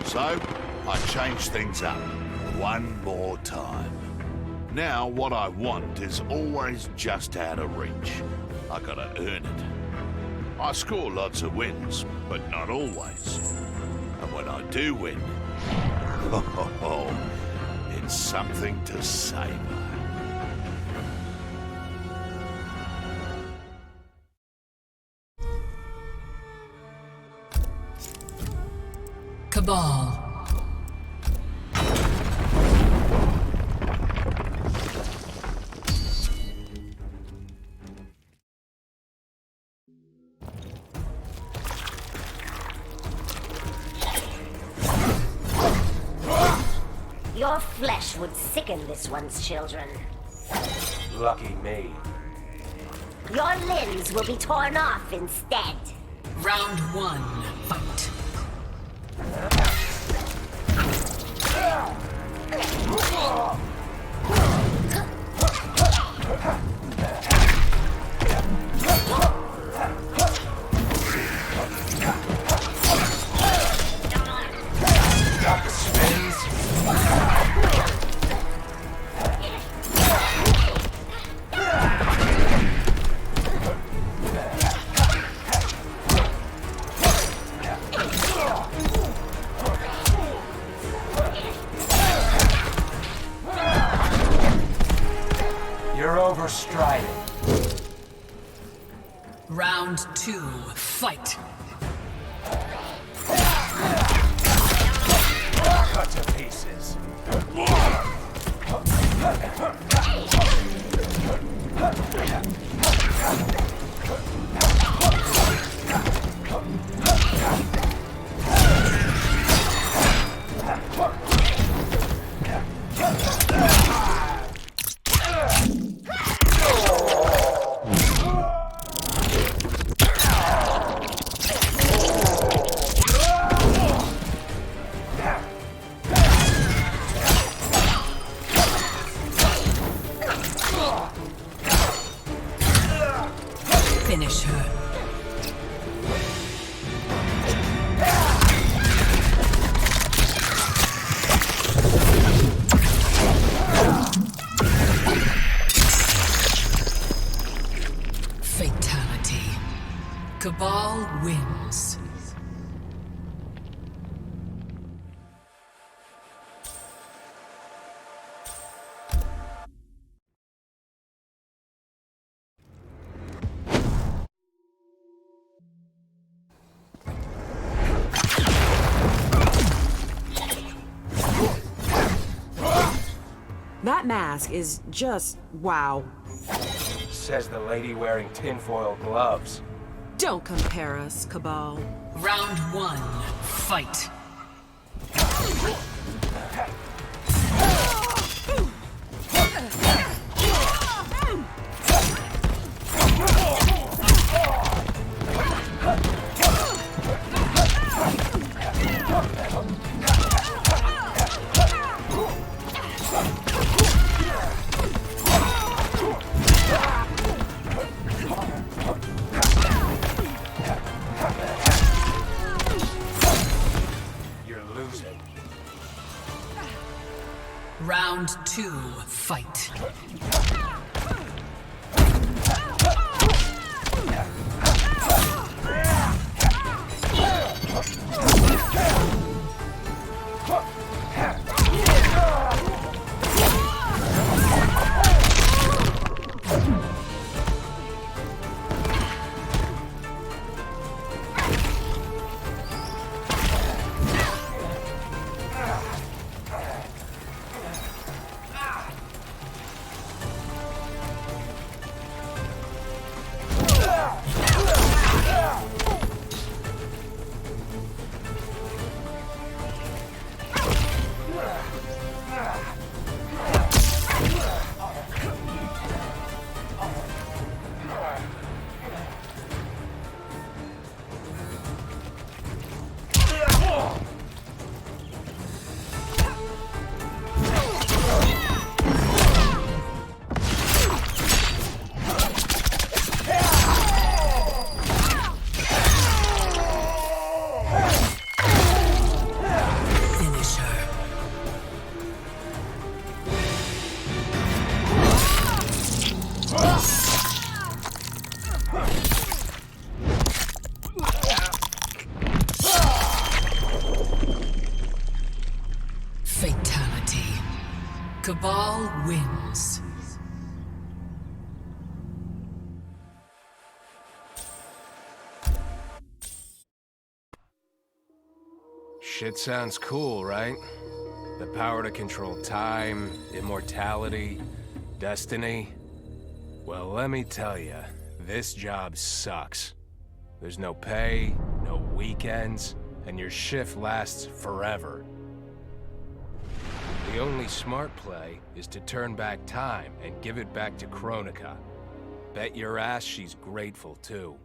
So, I changed things up one more time. Now, what I want is always just out of reach. I gotta earn it. I score lots of wins, but not always. And when I do win, it's something to savor. Cabal. Your flesh would sicken this one's children. Lucky me. Your limbs will be torn off instead. Round 1, fight. Got the spins. You're overstriding. Round 2, fight. Cut to pieces. Finish her. Fatality. Cabal wins. That mask is just wow. Says the lady wearing tinfoil gloves. Don't compare us, Cabal. Round 1, fight. Round 2, fight. Fatality. Cabal wins. Shit sounds cool, right? The power to control time, immortality, destiny. Well, let me tell you, this job sucks. There's no pay, no weekends, and your shift lasts forever. The only smart play is to turn back time and give it back to Kronika. Bet your ass she's grateful, too.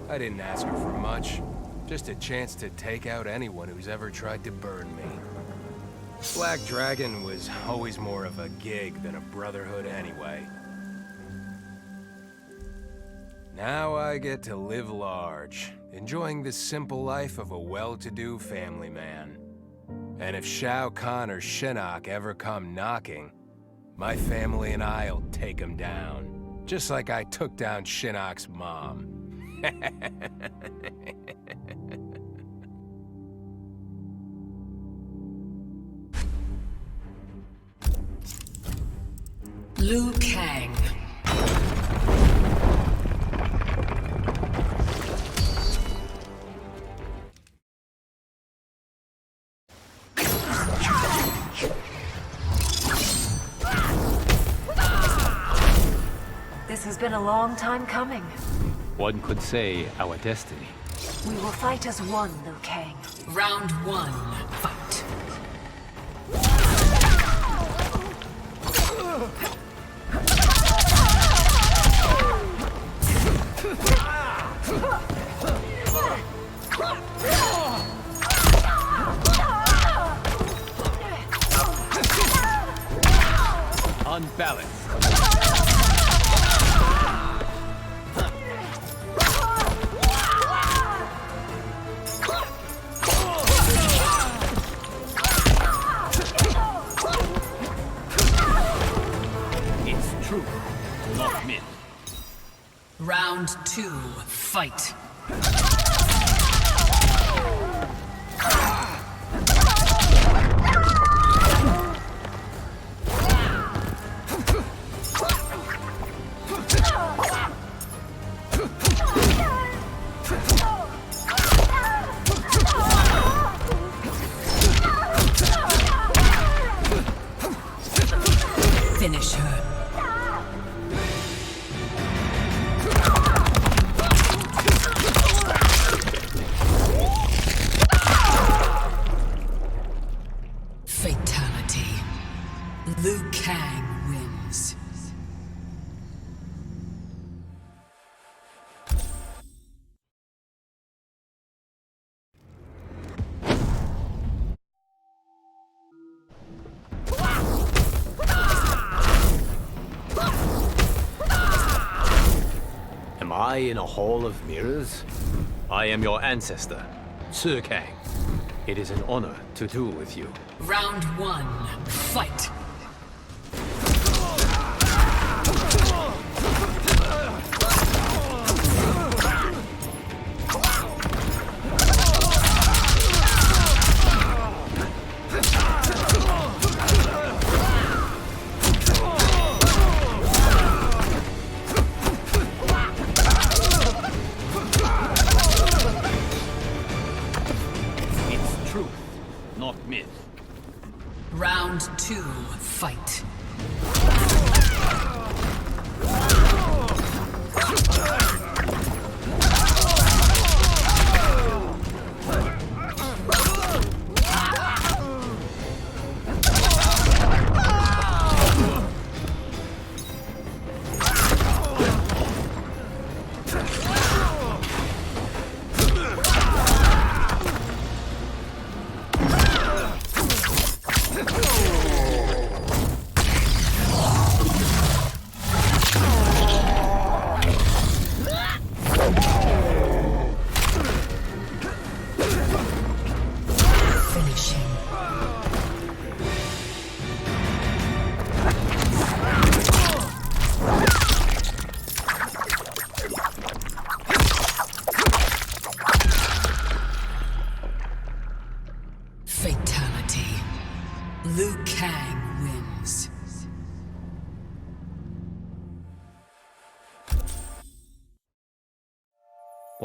I didn't ask her for much. Just a chance to take out anyone who's ever tried to burn me. Black Dragon was always more of a gig than a brotherhood anyway. Now I get to live large, enjoying the simple life of a well-to-do family man. And if Shao Kahn or Shinnok ever come knocking, my family and I'll take them down. Just like I took down Shinnok's mom. Liu Kang. This has been a long time coming. One could say our destiny. We will fight as one, Liu Kang. Round one, fight. Unbalanced. It's true, not myth. Round two, fight. Finish her. Fatality. Liu Kang wins. Am I in a hall of mirrors? I am your ancestor, Sir Kang. It is an honor to duel with you. Round one, fight. It's truth, not myth. Round two, fight.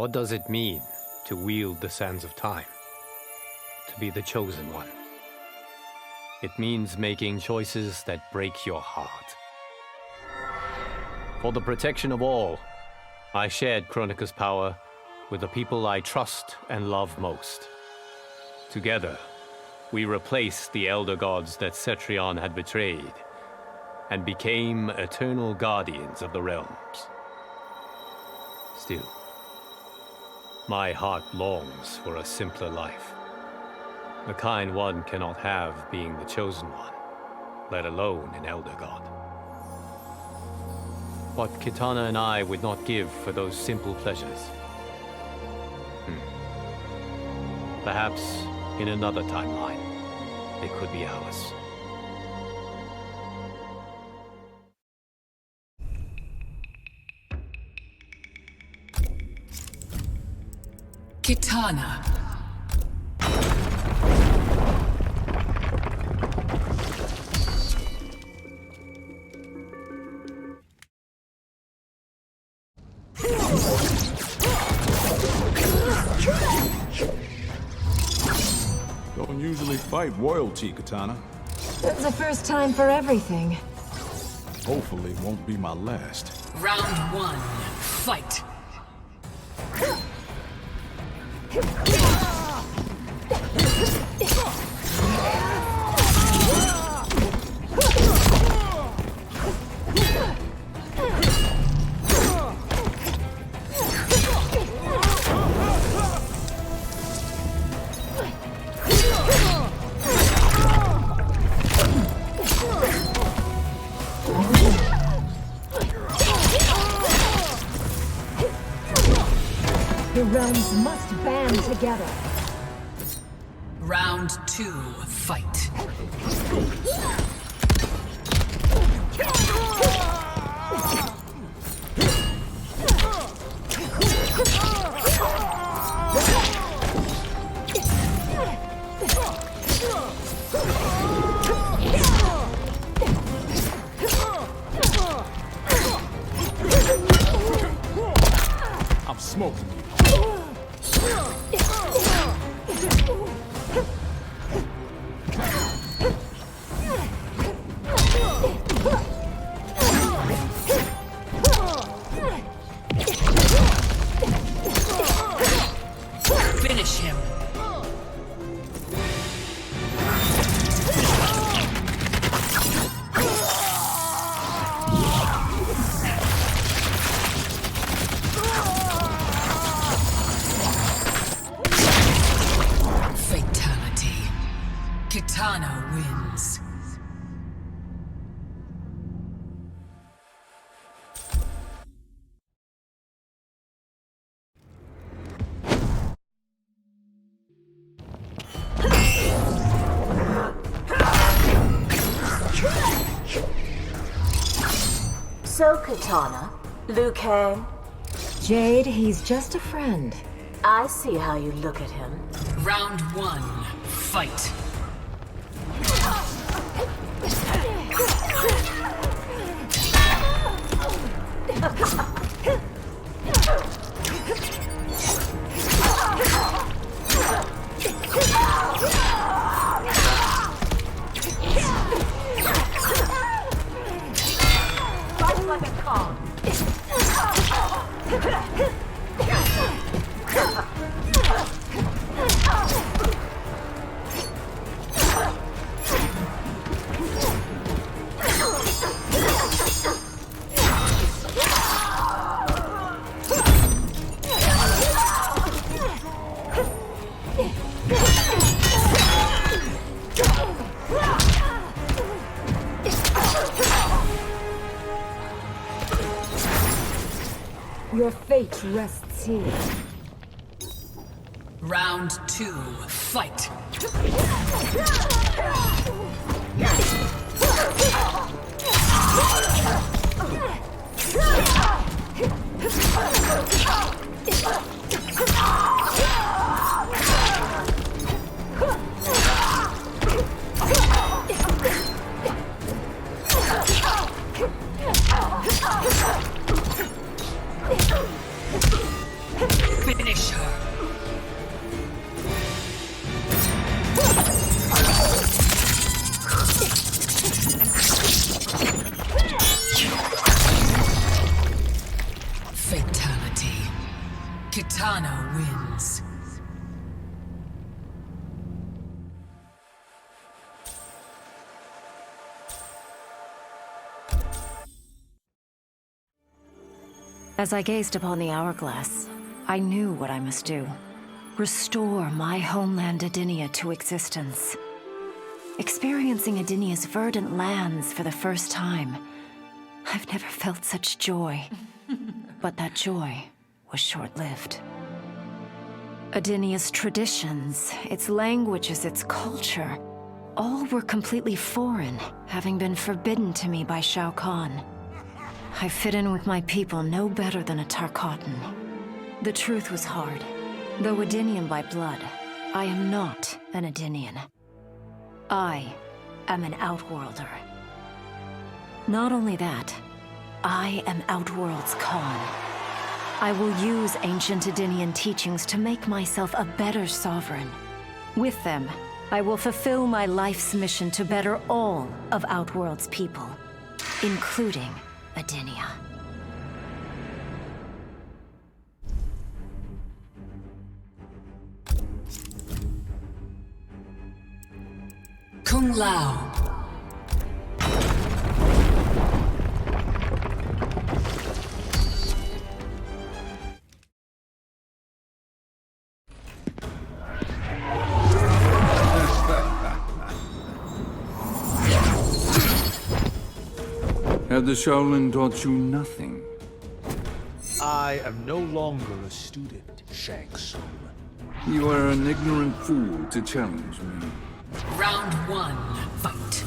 What does it mean to wield the sands of time? To be the chosen one? It means making choices that break your heart. For the protection of all, I shared Kronika's power with the people I trust and love most. Together, we replaced the elder gods that Cetrion had betrayed, and became eternal guardians of the realms. Still, my heart longs for a simpler life. The kind one cannot have being the chosen one, let alone an elder god. What Kitana and I would not give for those simple pleasures. Perhaps in another timeline, it could be ours. Kitana. Don't usually fight royalty, Kitana. It's the first time for everything. Hopefully it won't be my last. Round 1, fight. The realms must band together. Round 2, fight. I'm smoking you. Finish him. Fatality. Kitana wins. So, Kitana, Liu Kang? Jade, he's just a friend. I see how you look at him. Round 1, fight. Fight like a calm. Your fate rests here. Round 2, fight. As I gazed upon the hourglass, I knew what I must do. Restore my homeland Adinia to existence. Experiencing Adinia's verdant lands for the first time, I've never felt such joy. But that joy was short-lived. Adinia's traditions, its languages, its culture, all were completely foreign, having been forbidden to me by Shao Kahn. I fit in with my people no better than a Tarkatan. The truth was hard. Though Adinian by blood, I am not an Adinian. I am an Outworlder. Not only that, I am Outworld's Khan. I will use ancient Adinian teachings to make myself a better sovereign. With them, I will fulfill my life's mission to better all of Outworld's people, including Adinia. Kung Lao. Have the Shaolin taught you nothing? I am no longer a student, Shang Tsung. You are an ignorant fool to challenge me. Round 1, fight.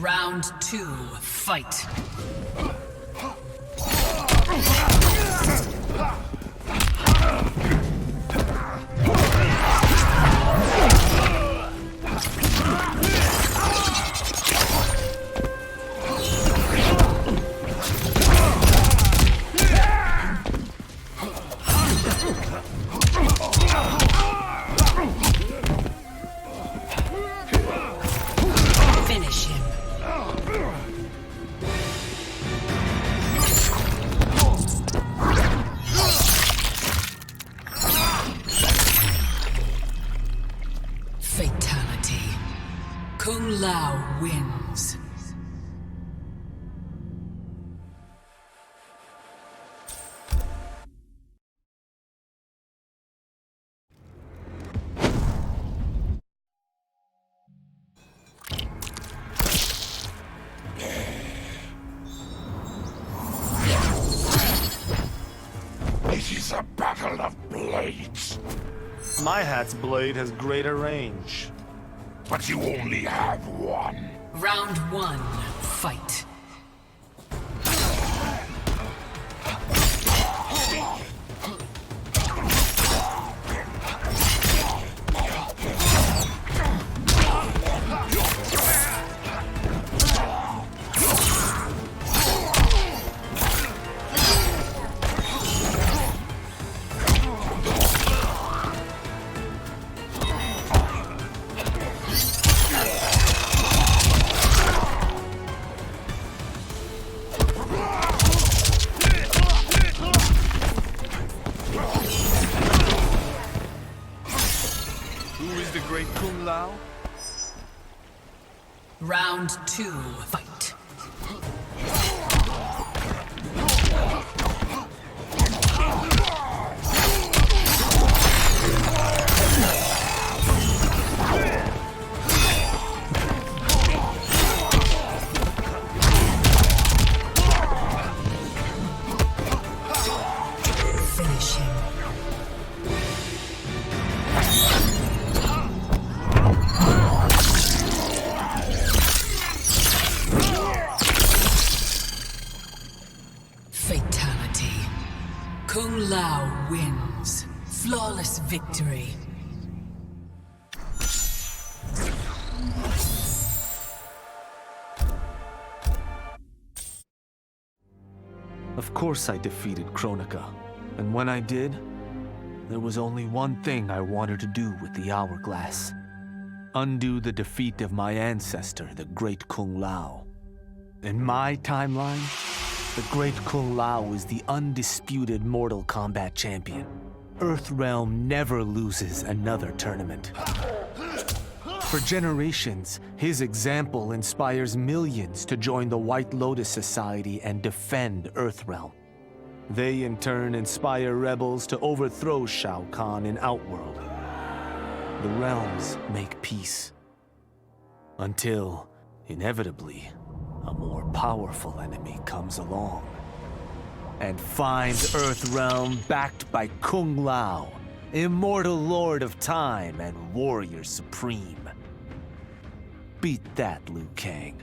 Round 2, fight. Finish him. Fatality. Kung Lao wins. It is a battle of blades. My hat's blade has greater range. But you only have one. Round 1, fight. Who is the great Kung Lao? Round 2, fight. Finish him. Fatality. Kung Lao wins. Flawless victory. Of course I defeated Kronika. And when I did, there was only one thing I wanted to do with the hourglass. Undo the defeat of my ancestor, the Great Kung Lao. In my timeline, the Great Kung Lao is the undisputed Mortal Kombat champion. Earthrealm never loses another tournament. For generations, his example inspires millions to join the White Lotus Society and defend Earthrealm. They in turn inspire rebels to overthrow Shao Kahn in Outworld. The realms make peace. Until, inevitably, a more powerful enemy comes along and finds Earthrealm backed by Kung Lao, immortal lord of time and warrior supreme. Beat that, Liu Kang.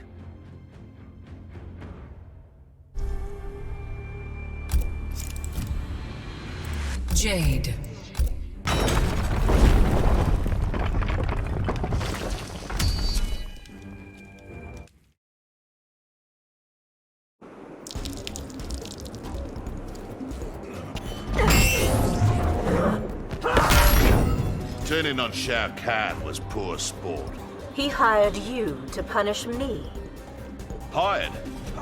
Jade. Turning on Shao Kahn was poor sport. He hired you to punish me. Hired?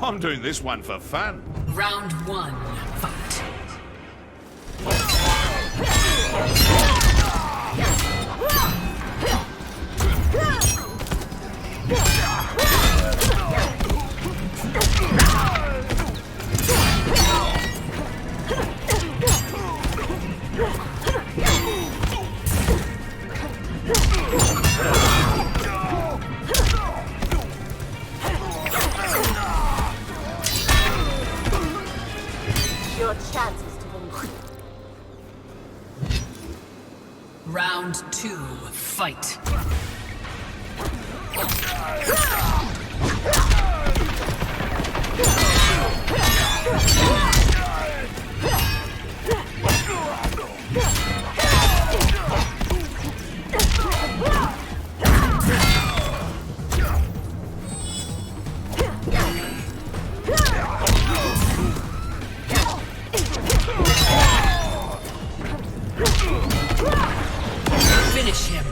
I'm doing this one for fun. Round 1, fight. Your chances to win. Round 2, fight. Finish him.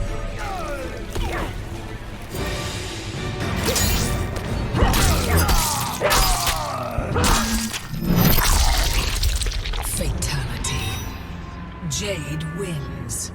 Fatality. Jade wins.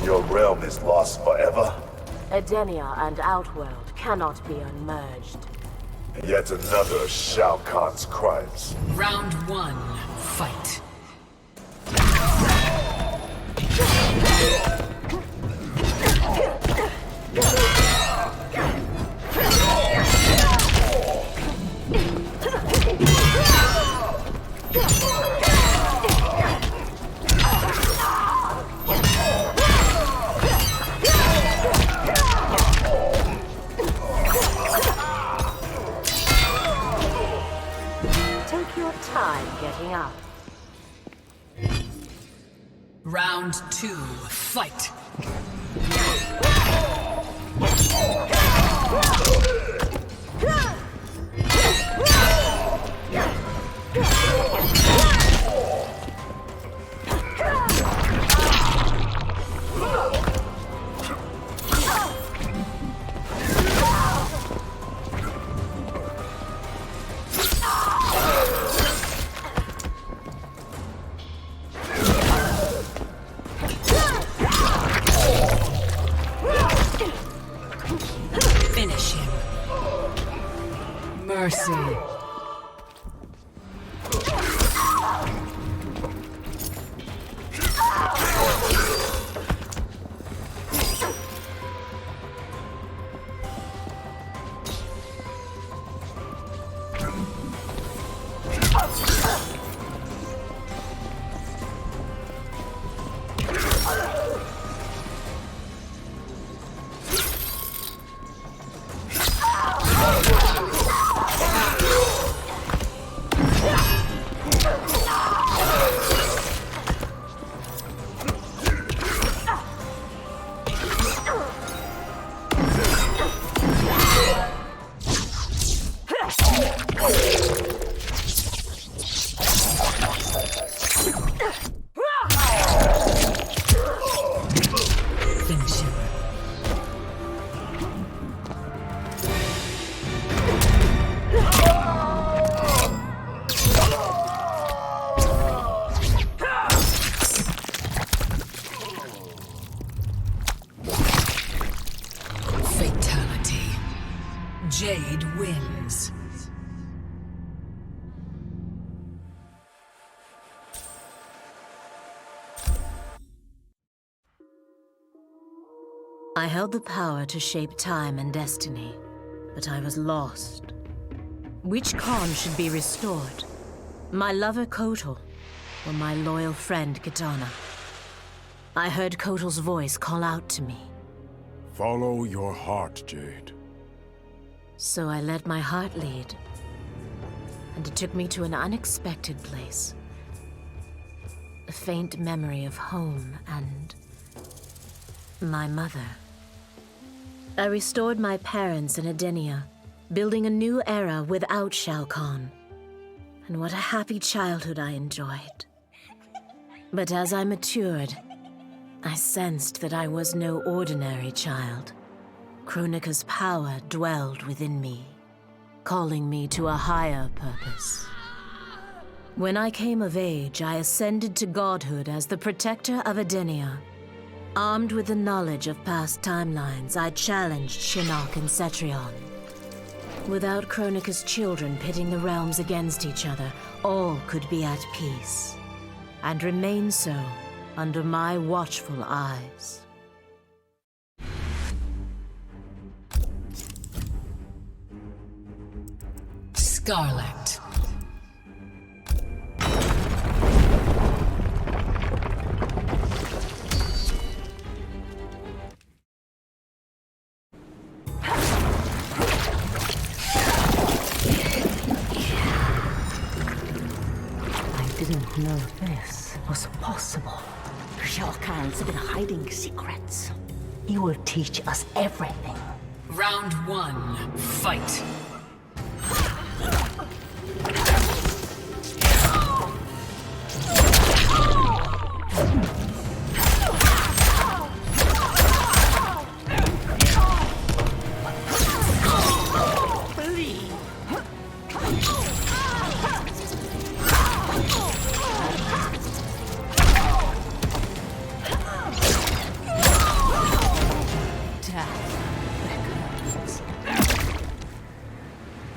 Your realm is lost forever? Edenia and Outworld cannot be unmerged. Yet another Shao Kahn's crimes. Round 1, fight. Take your time getting up. Round 2, fight. Finish him. Mercy. Jade wins. I held the power to shape time and destiny, but I was lost. Which Khan should be restored? My lover Kotal, or my loyal friend Kitana? I heard Kotal's voice call out to me. Follow your heart, Jade. So I let my heart lead, and it took me to an unexpected place. A faint memory of home and my mother. I restored my parents in Edenia, building a new era without Shao Kahn. And what a happy childhood I enjoyed. But as I matured, I sensed that I was no ordinary child. Kronika's power dwelled within me, calling me to a higher purpose. When I came of age, I ascended to godhood as the protector of Edenia. Armed with the knowledge of past timelines, I challenged Shinnok and Cetrion. Without Kronika's children pitting the realms against each other, all could be at peace, and remain so under my watchful eyes. Scarlet. Didn't know this was possible. Shao Kahn's been hiding secrets. He will teach us everything. Round 1, fight.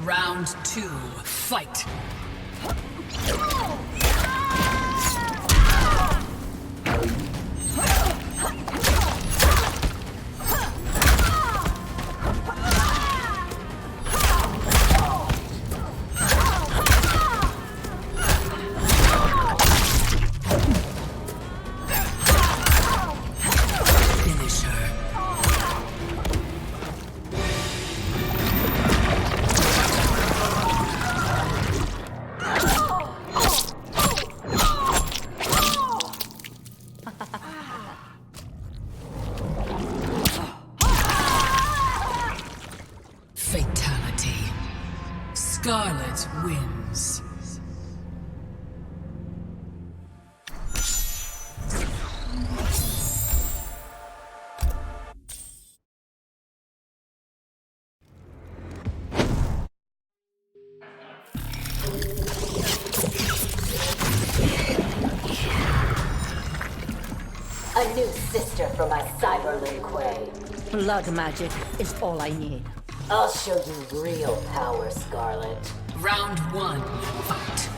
Round 2, fight. Fatality. Scarlet wins. A new sister for my cyber Lin Kuei. Blood magic is all I need. I'll show you real power, Scarlet. Round 1, fight.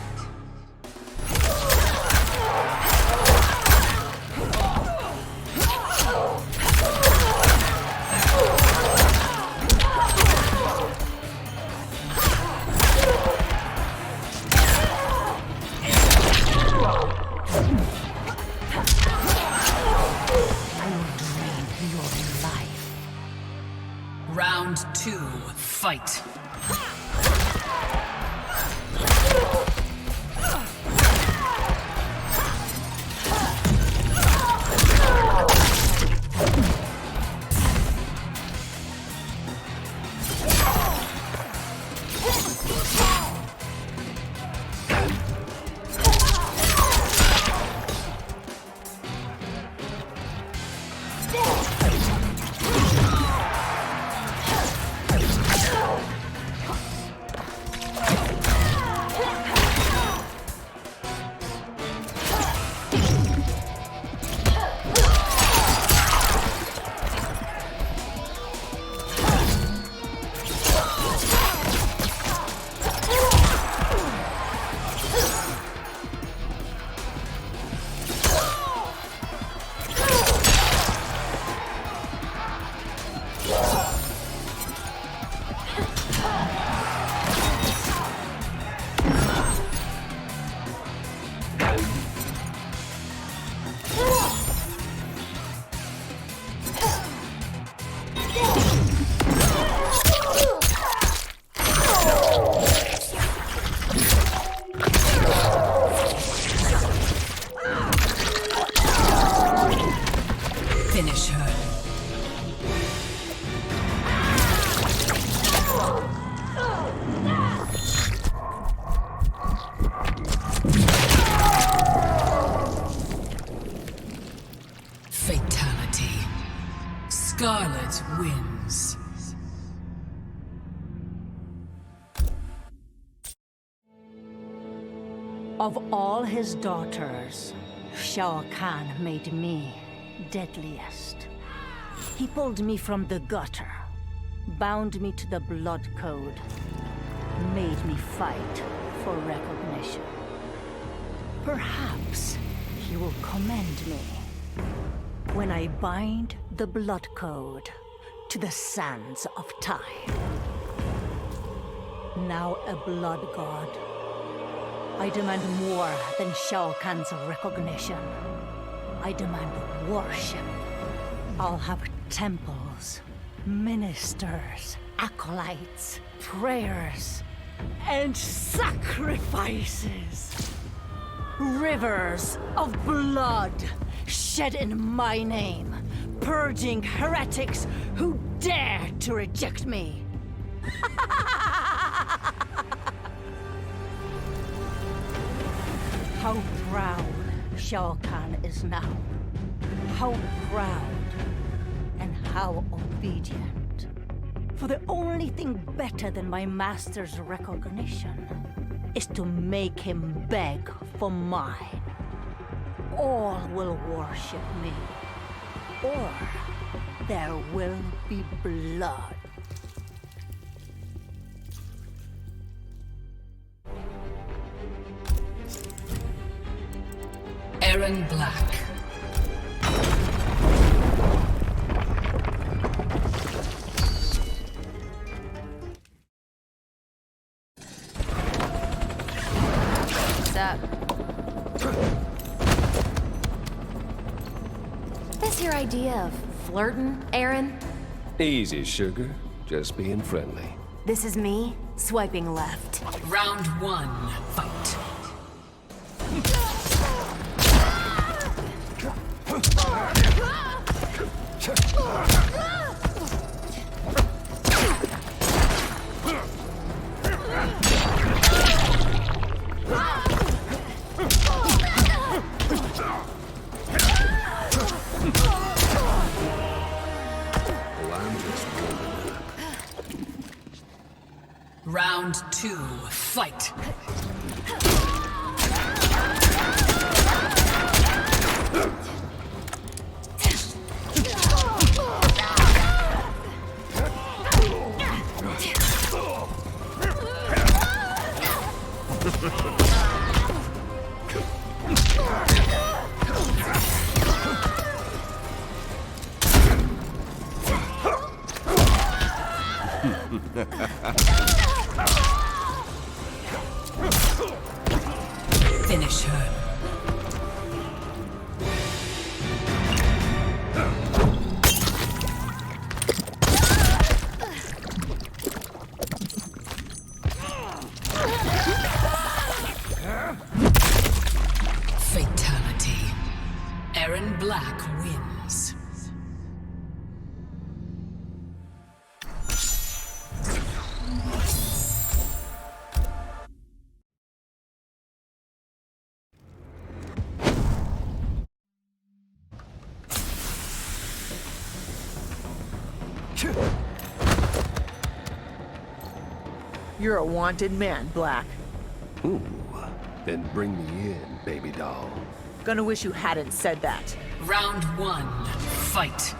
Round 2, fight. Of all his daughters, Shao Kahn made me deadliest. He pulled me from the gutter, bound me to the blood code, made me fight for recognition. Perhaps he will commend me when I bind the blood code to the sands of time. Now a blood god, I demand more than Shao Kahn's recognition. I demand worship. I'll have temples, ministers, acolytes, prayers, and sacrifices. Rivers of blood shed in my name, purging heretics who dare to reject me. How proud Shao Kahn is now. How proud and how obedient. For the only thing better than my master's recognition is to make him beg for mine. All will worship me, or there will be blood. Aaron Black. What's up? This your idea of flirting, Aaron? Easy, sugar. Just being friendly. This is me, swiping left. Round 1, fight. Round 2, fight. Finish her. Fatality. Aaron Black wins. You're a wanted man, Black. Ooh, then bring me in, baby doll. Gonna wish you hadn't said that. Round 1, fight.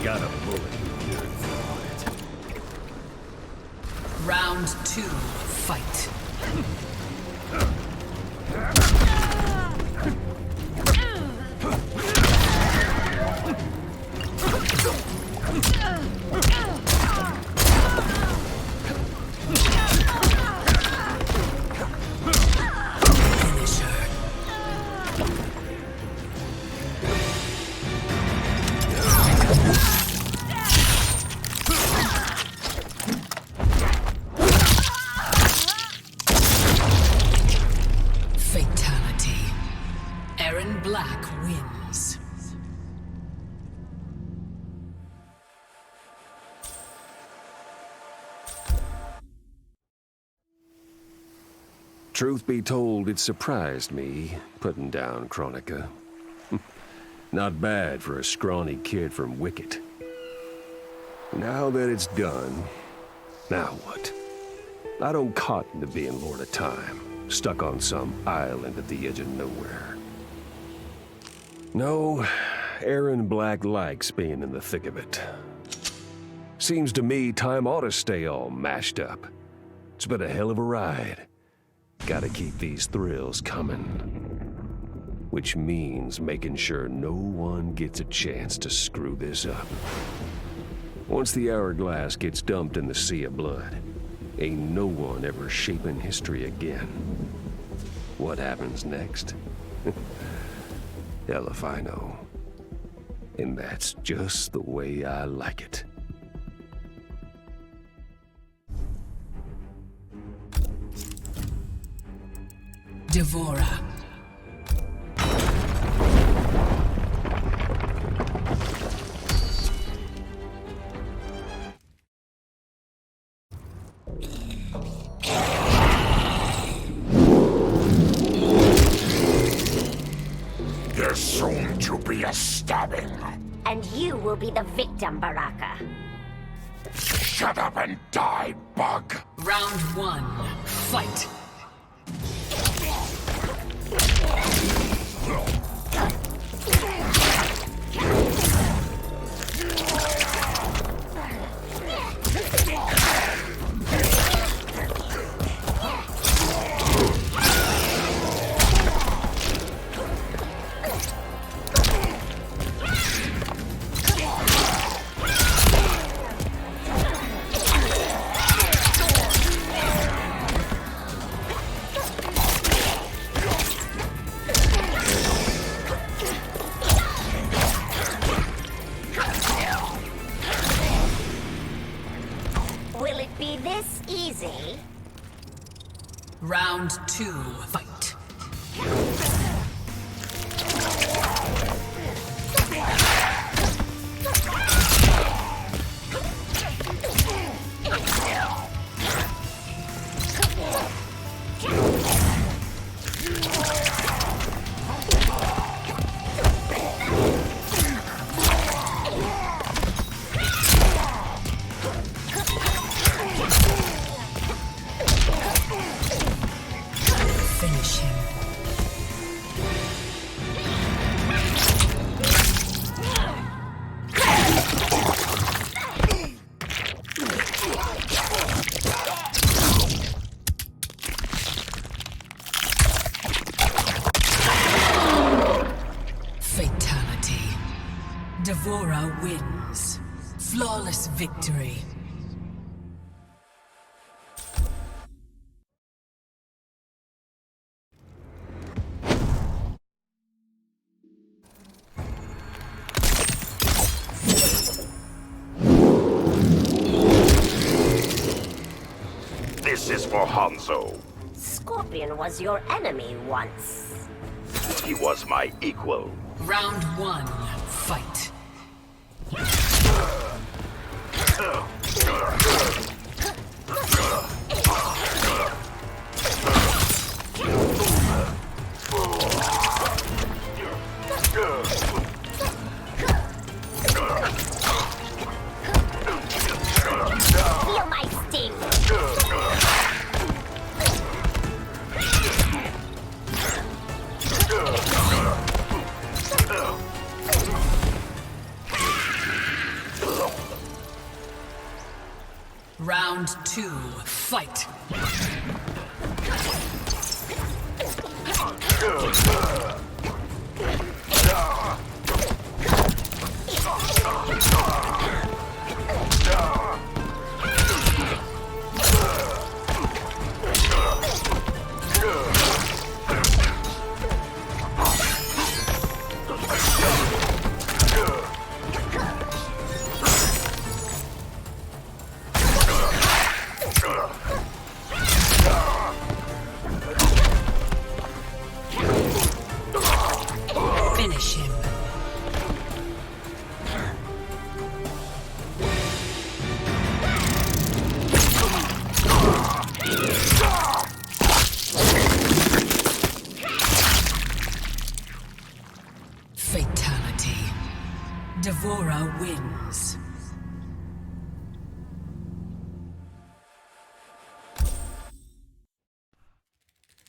Got a bullet in your throat. Round 2, fight. Finish her. Truth be told, it surprised me, putting down Kronika. Not bad for a scrawny kid from Wicket. Now that it's done, now what? I don't cotton to being Lord of Time, stuck on some island at the edge of nowhere. No, Aaron Black likes being in the thick of it. Seems to me time ought to stay all mashed up. It's been a hell of a ride. Gotta keep these thrills coming. Which means making sure no one gets a chance to screw this up. Once the hourglass gets dumped in the sea of blood, ain't no one ever shaping history again. What happens next? Hell if I know. And that's just the way I like it. Devora. There's soon to be a stabbing. And you will be the victim, Baraka. Shut up and die, bug. Round 1. Fight. Will it be this easy? Round 2. Fight. Finish him. Fatality. Devora wins. Flawless victory. This is for Hanzo. Scorpion was your enemy once. He was my equal. Round 1. Fight. Feel my sting. Round 2. Fight. Finish him.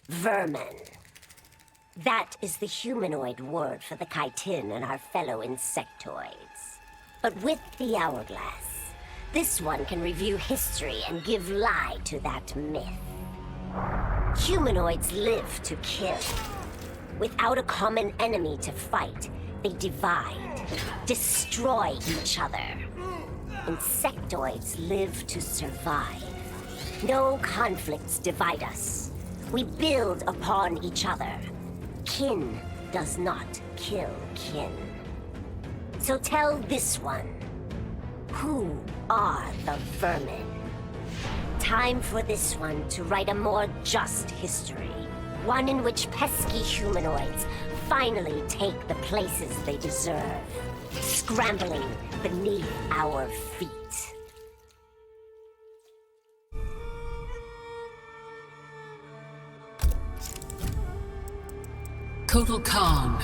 Vermin. That is the humanoid word for the chitin and our fellow insectoids. But with the hourglass, this one can review history and give lie to that myth. Humanoids live to kill. Without a common enemy to fight, they divide, destroy each other. Insectoids live to survive. No conflicts divide us. We build upon each other. Kin does not kill kin. So tell this one, who are the vermin? Time for this one to write a more just history. One in which pesky humanoids finally take the places they deserve, scrambling beneath our feet. Kotal Khan.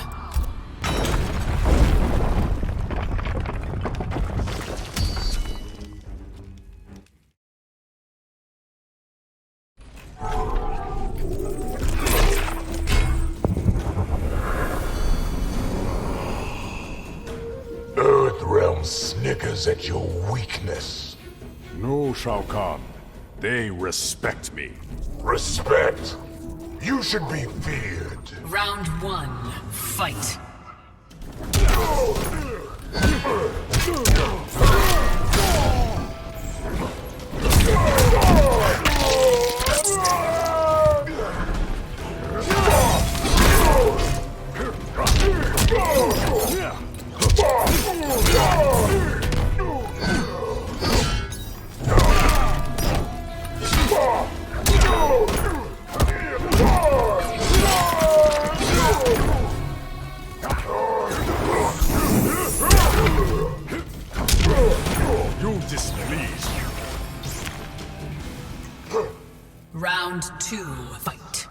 Earthrealm snickers at your weakness. No, Shao Kahn. They respect me. Respect? You should be feared. Round 1, fight. You displeased. Round 2, fight.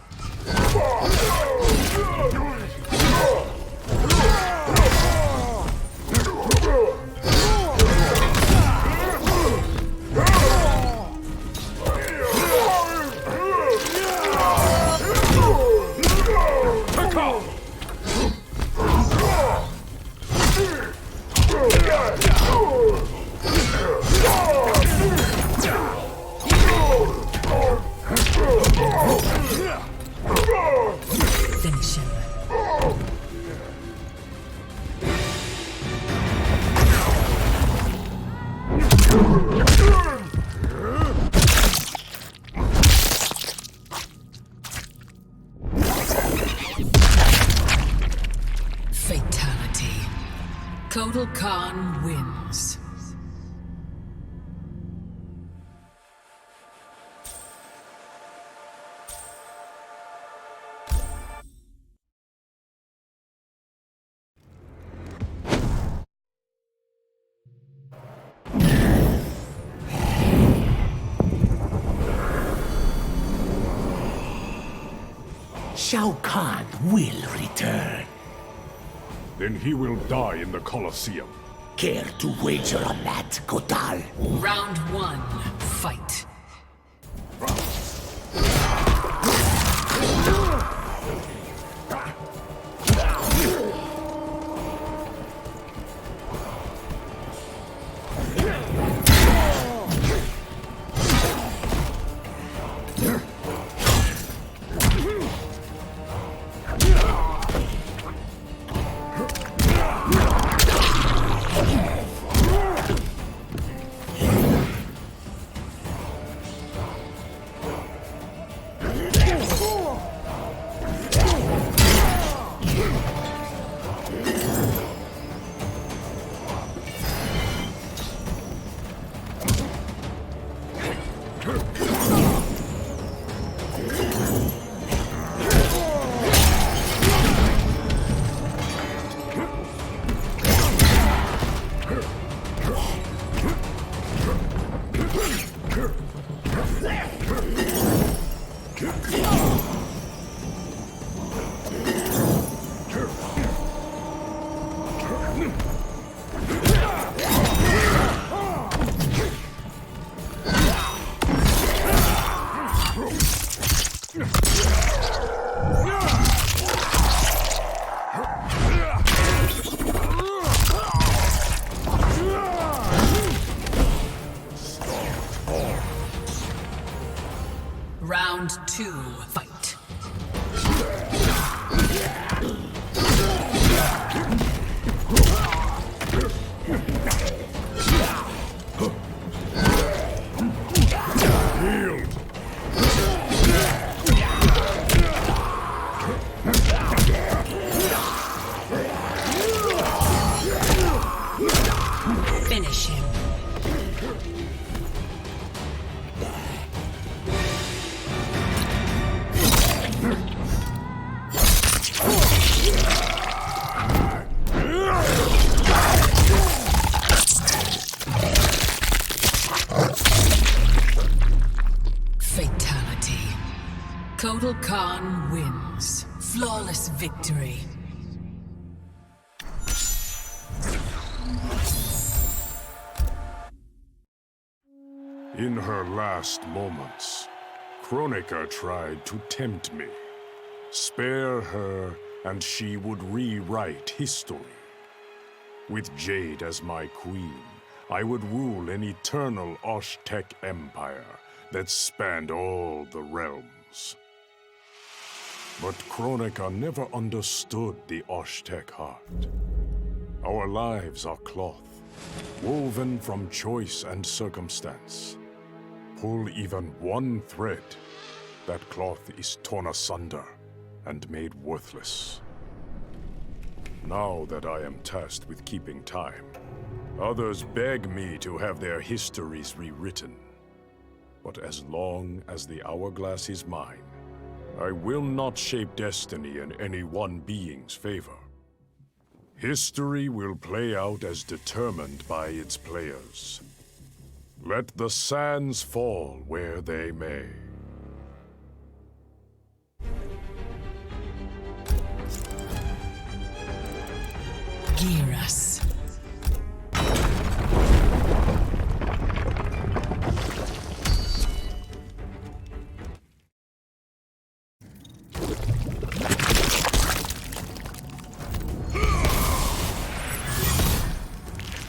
Finish him. Fatality. Kotal Khan wins. Shao Kahn will return. Then he will die in the Colosseum. Care to wager on that, Kotal? Round 1, fight. Round 2, fight. Finish him. Fatality. Kotal Khan wins. Flawless victory. In her last moments, Kronika tried to tempt me. Spare her, and she would rewrite history. With Jade as my queen, I would rule an eternal Osh-Tech empire that spanned all the realms. But Kronika never understood the Osh-Tech heart. Our lives are cloth, woven from choice and circumstance. Pull even one thread, that cloth is torn asunder and made worthless. Now that I am tasked with keeping time, others beg me to have their histories rewritten. But as long as the hourglass is mine, I will not shape destiny in any one being's favor. History will play out as determined by its players. Let the sands fall where they may. Geras.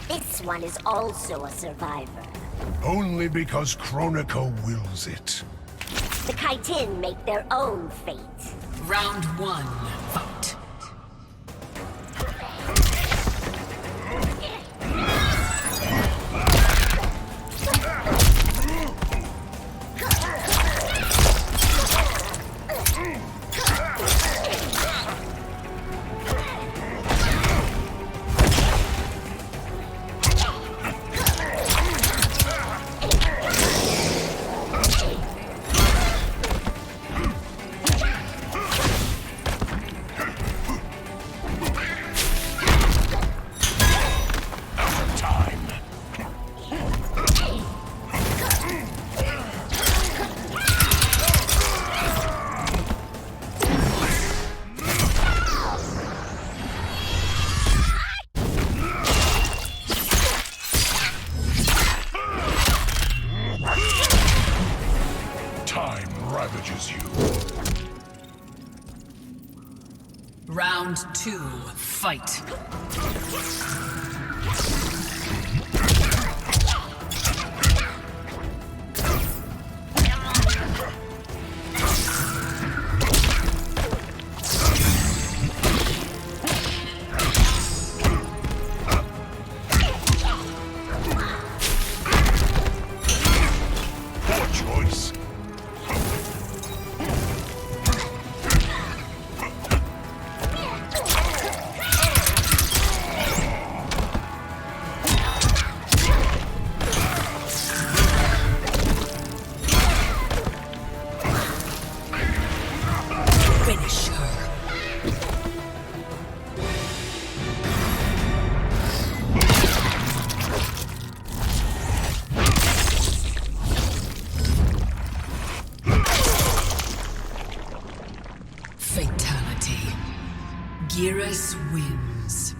This one is also a survivor. Only because Kronika wills it. The Kaitin make their own fate. Round 1, fight. Round 2, fight. Poor choice. Finish her. Fatality. Geras wins.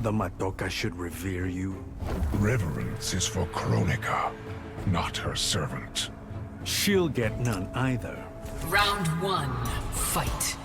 Father Madoka should revere you? Reverence is for Kronika, not her servant. She'll get none either. Round 1, fight.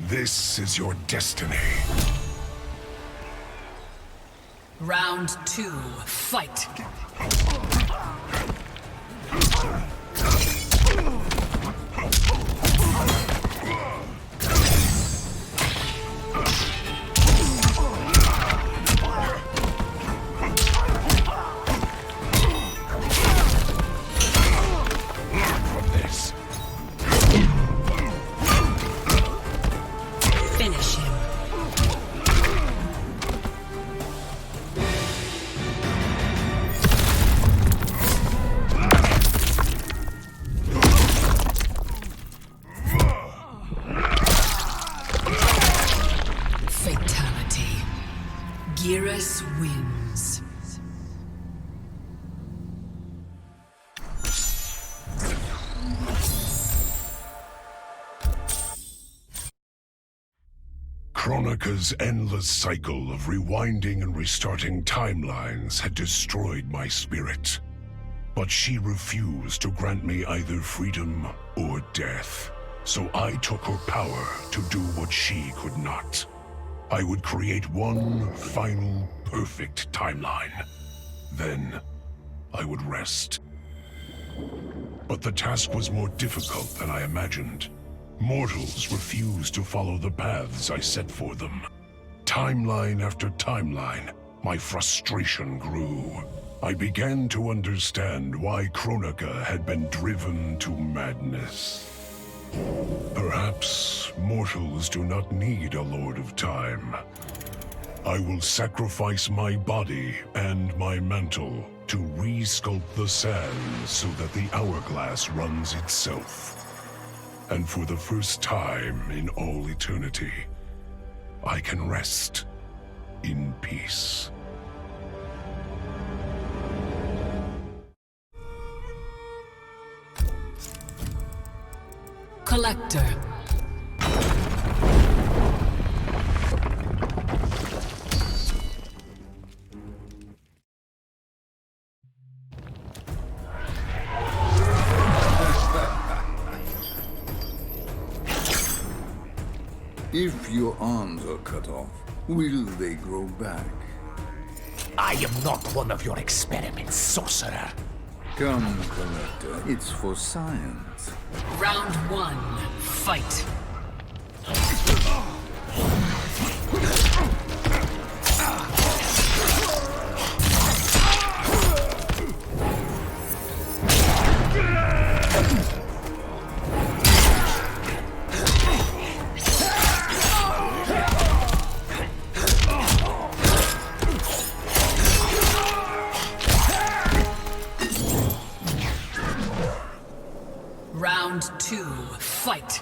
This is your destiny. Round 2, fight. Finish him. Fatality. Geras wins. Kronika's endless cycle of rewinding and restarting timelines had destroyed my spirit. But she refused to grant me either freedom or death. So I took her power to do what she could not. I would create one final, perfect timeline. Then I would rest. But the task was more difficult than I imagined. Mortals refused to follow the paths I set for them. Timeline after timeline, my frustration grew. I began to understand why Kronika had been driven to madness. Perhaps mortals do not need a Lord of Time. I will sacrifice my body and my mantle to re-sculpt the sands so that the hourglass runs itself. And for the first time in all eternity, I can rest in peace. Collector. If your arms are cut off, will they grow back? I am not one of your experiments, sorcerer. Come, Collector, it's for science. Round 1, fight. Round 2, fight.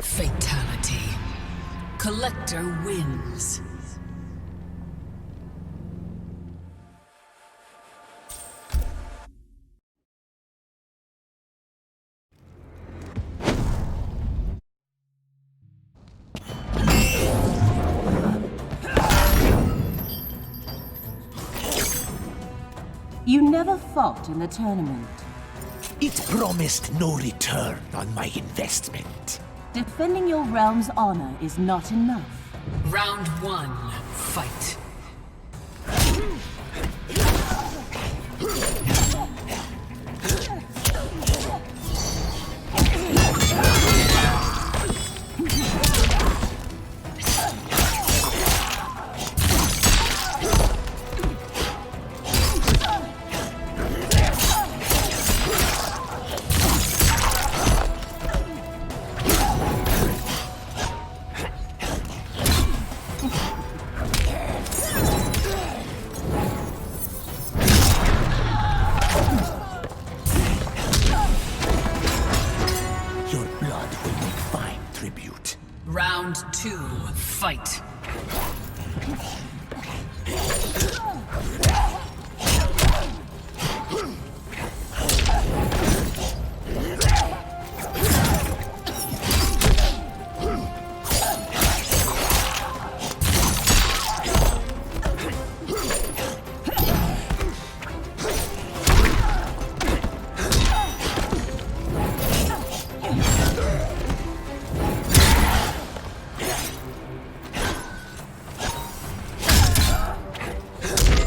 Fatality. Collector wins. You never fought in the tournament. It promised no return on my investment. Defending your realm's honor is not enough. Round 1, fight. Round 2, fight.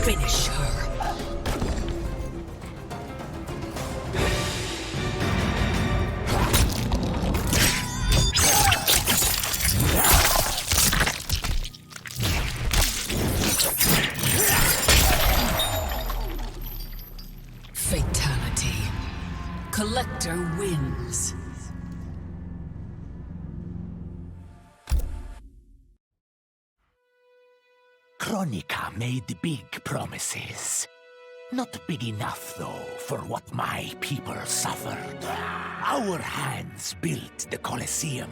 Finish her. Fatality. Collector wins. Kronika made big promises. Not big enough, though, for what my people suffered. Our hands built the Colosseum,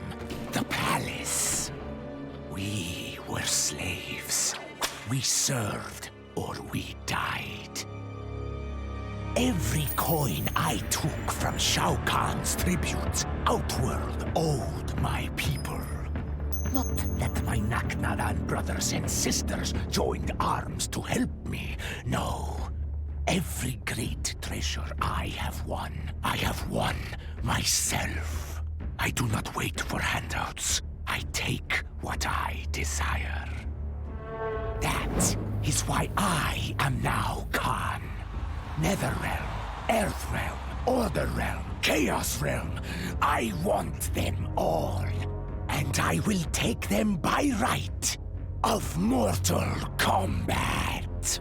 the palace. We were slaves. We served or we died. Every coin I took from Shao Kahn's tributes Outworld owed my people. Not that my Naknadan brothers and sisters joined arms to help me. No. Every great treasure I have won myself. I do not wait for handouts. I take what I desire. That is why I am now Khan. Netherrealm, Earthrealm, Order Realm, Chaos Realm. I want them all. And I will take them by right of Mortal Kombat.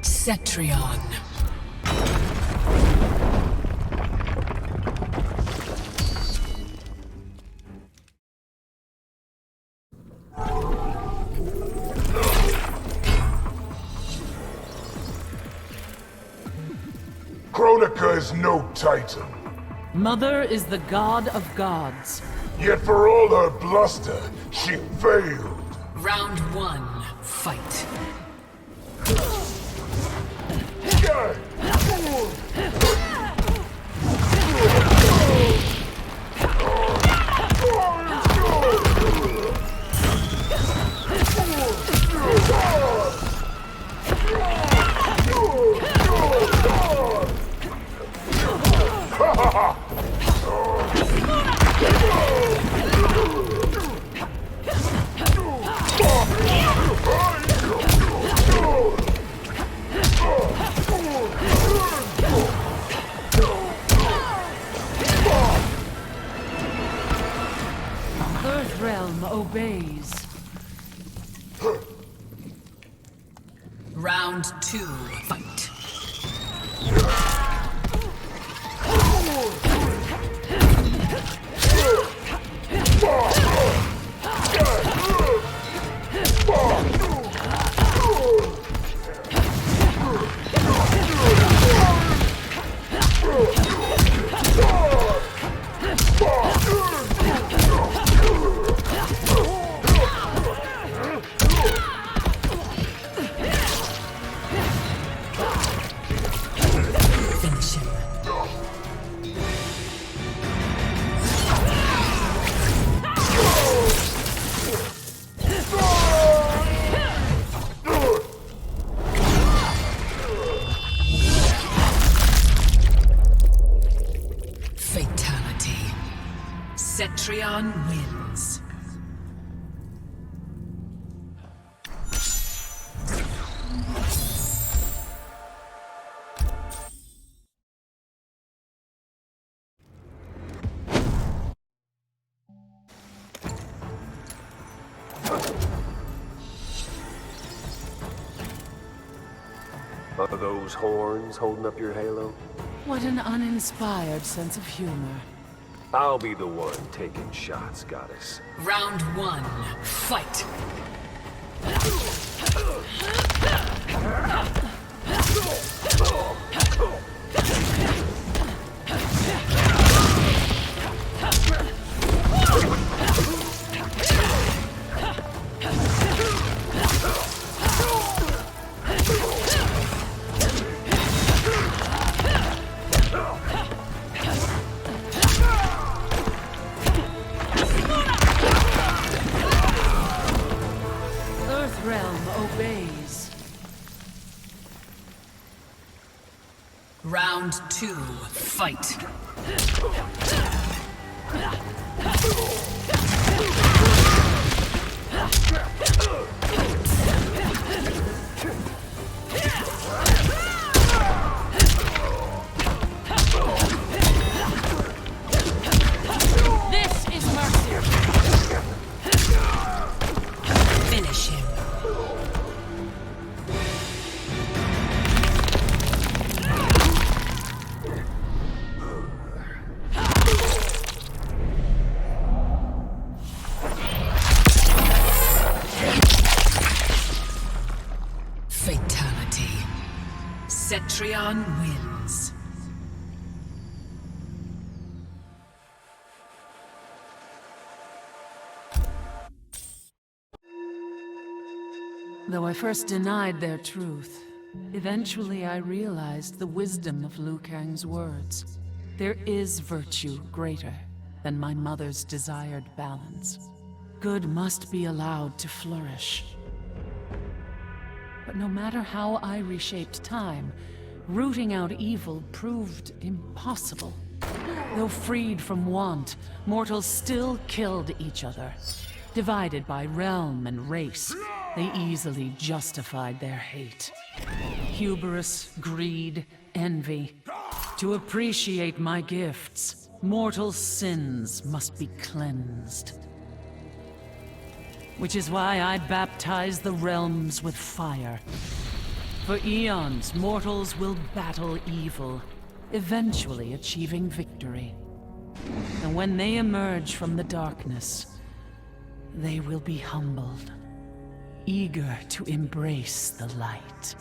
Cetrion. Kronika is no titan. Mother is the god of gods. Yet for all her bluster, she failed. Round 1, fight. Earthrealm obeys. Round 2, fight. Cetrion wins. Are those horns holding up your halo? What an uninspired sense of humor. I'll be the one taking shots, goddess. Round 1, fight! Round 2, fight! This is mercy! Finish him. Fatality. Cetrion wins. Though I first denied their truth, eventually I realized the wisdom of Liu Kang's words. There is virtue greater than my mother's desired balance. Good must be allowed to flourish. But no matter how I reshaped time, rooting out evil proved impossible. Though freed from want, mortals still killed each other. Divided by realm and race, they easily justified their hate. Hubris, greed, envy. To appreciate my gifts, mortal sins must be cleansed. Which is why I baptize the realms with fire. For eons, mortals will battle evil, eventually achieving victory. And when they emerge from the darkness, they will be humbled, eager to embrace the light.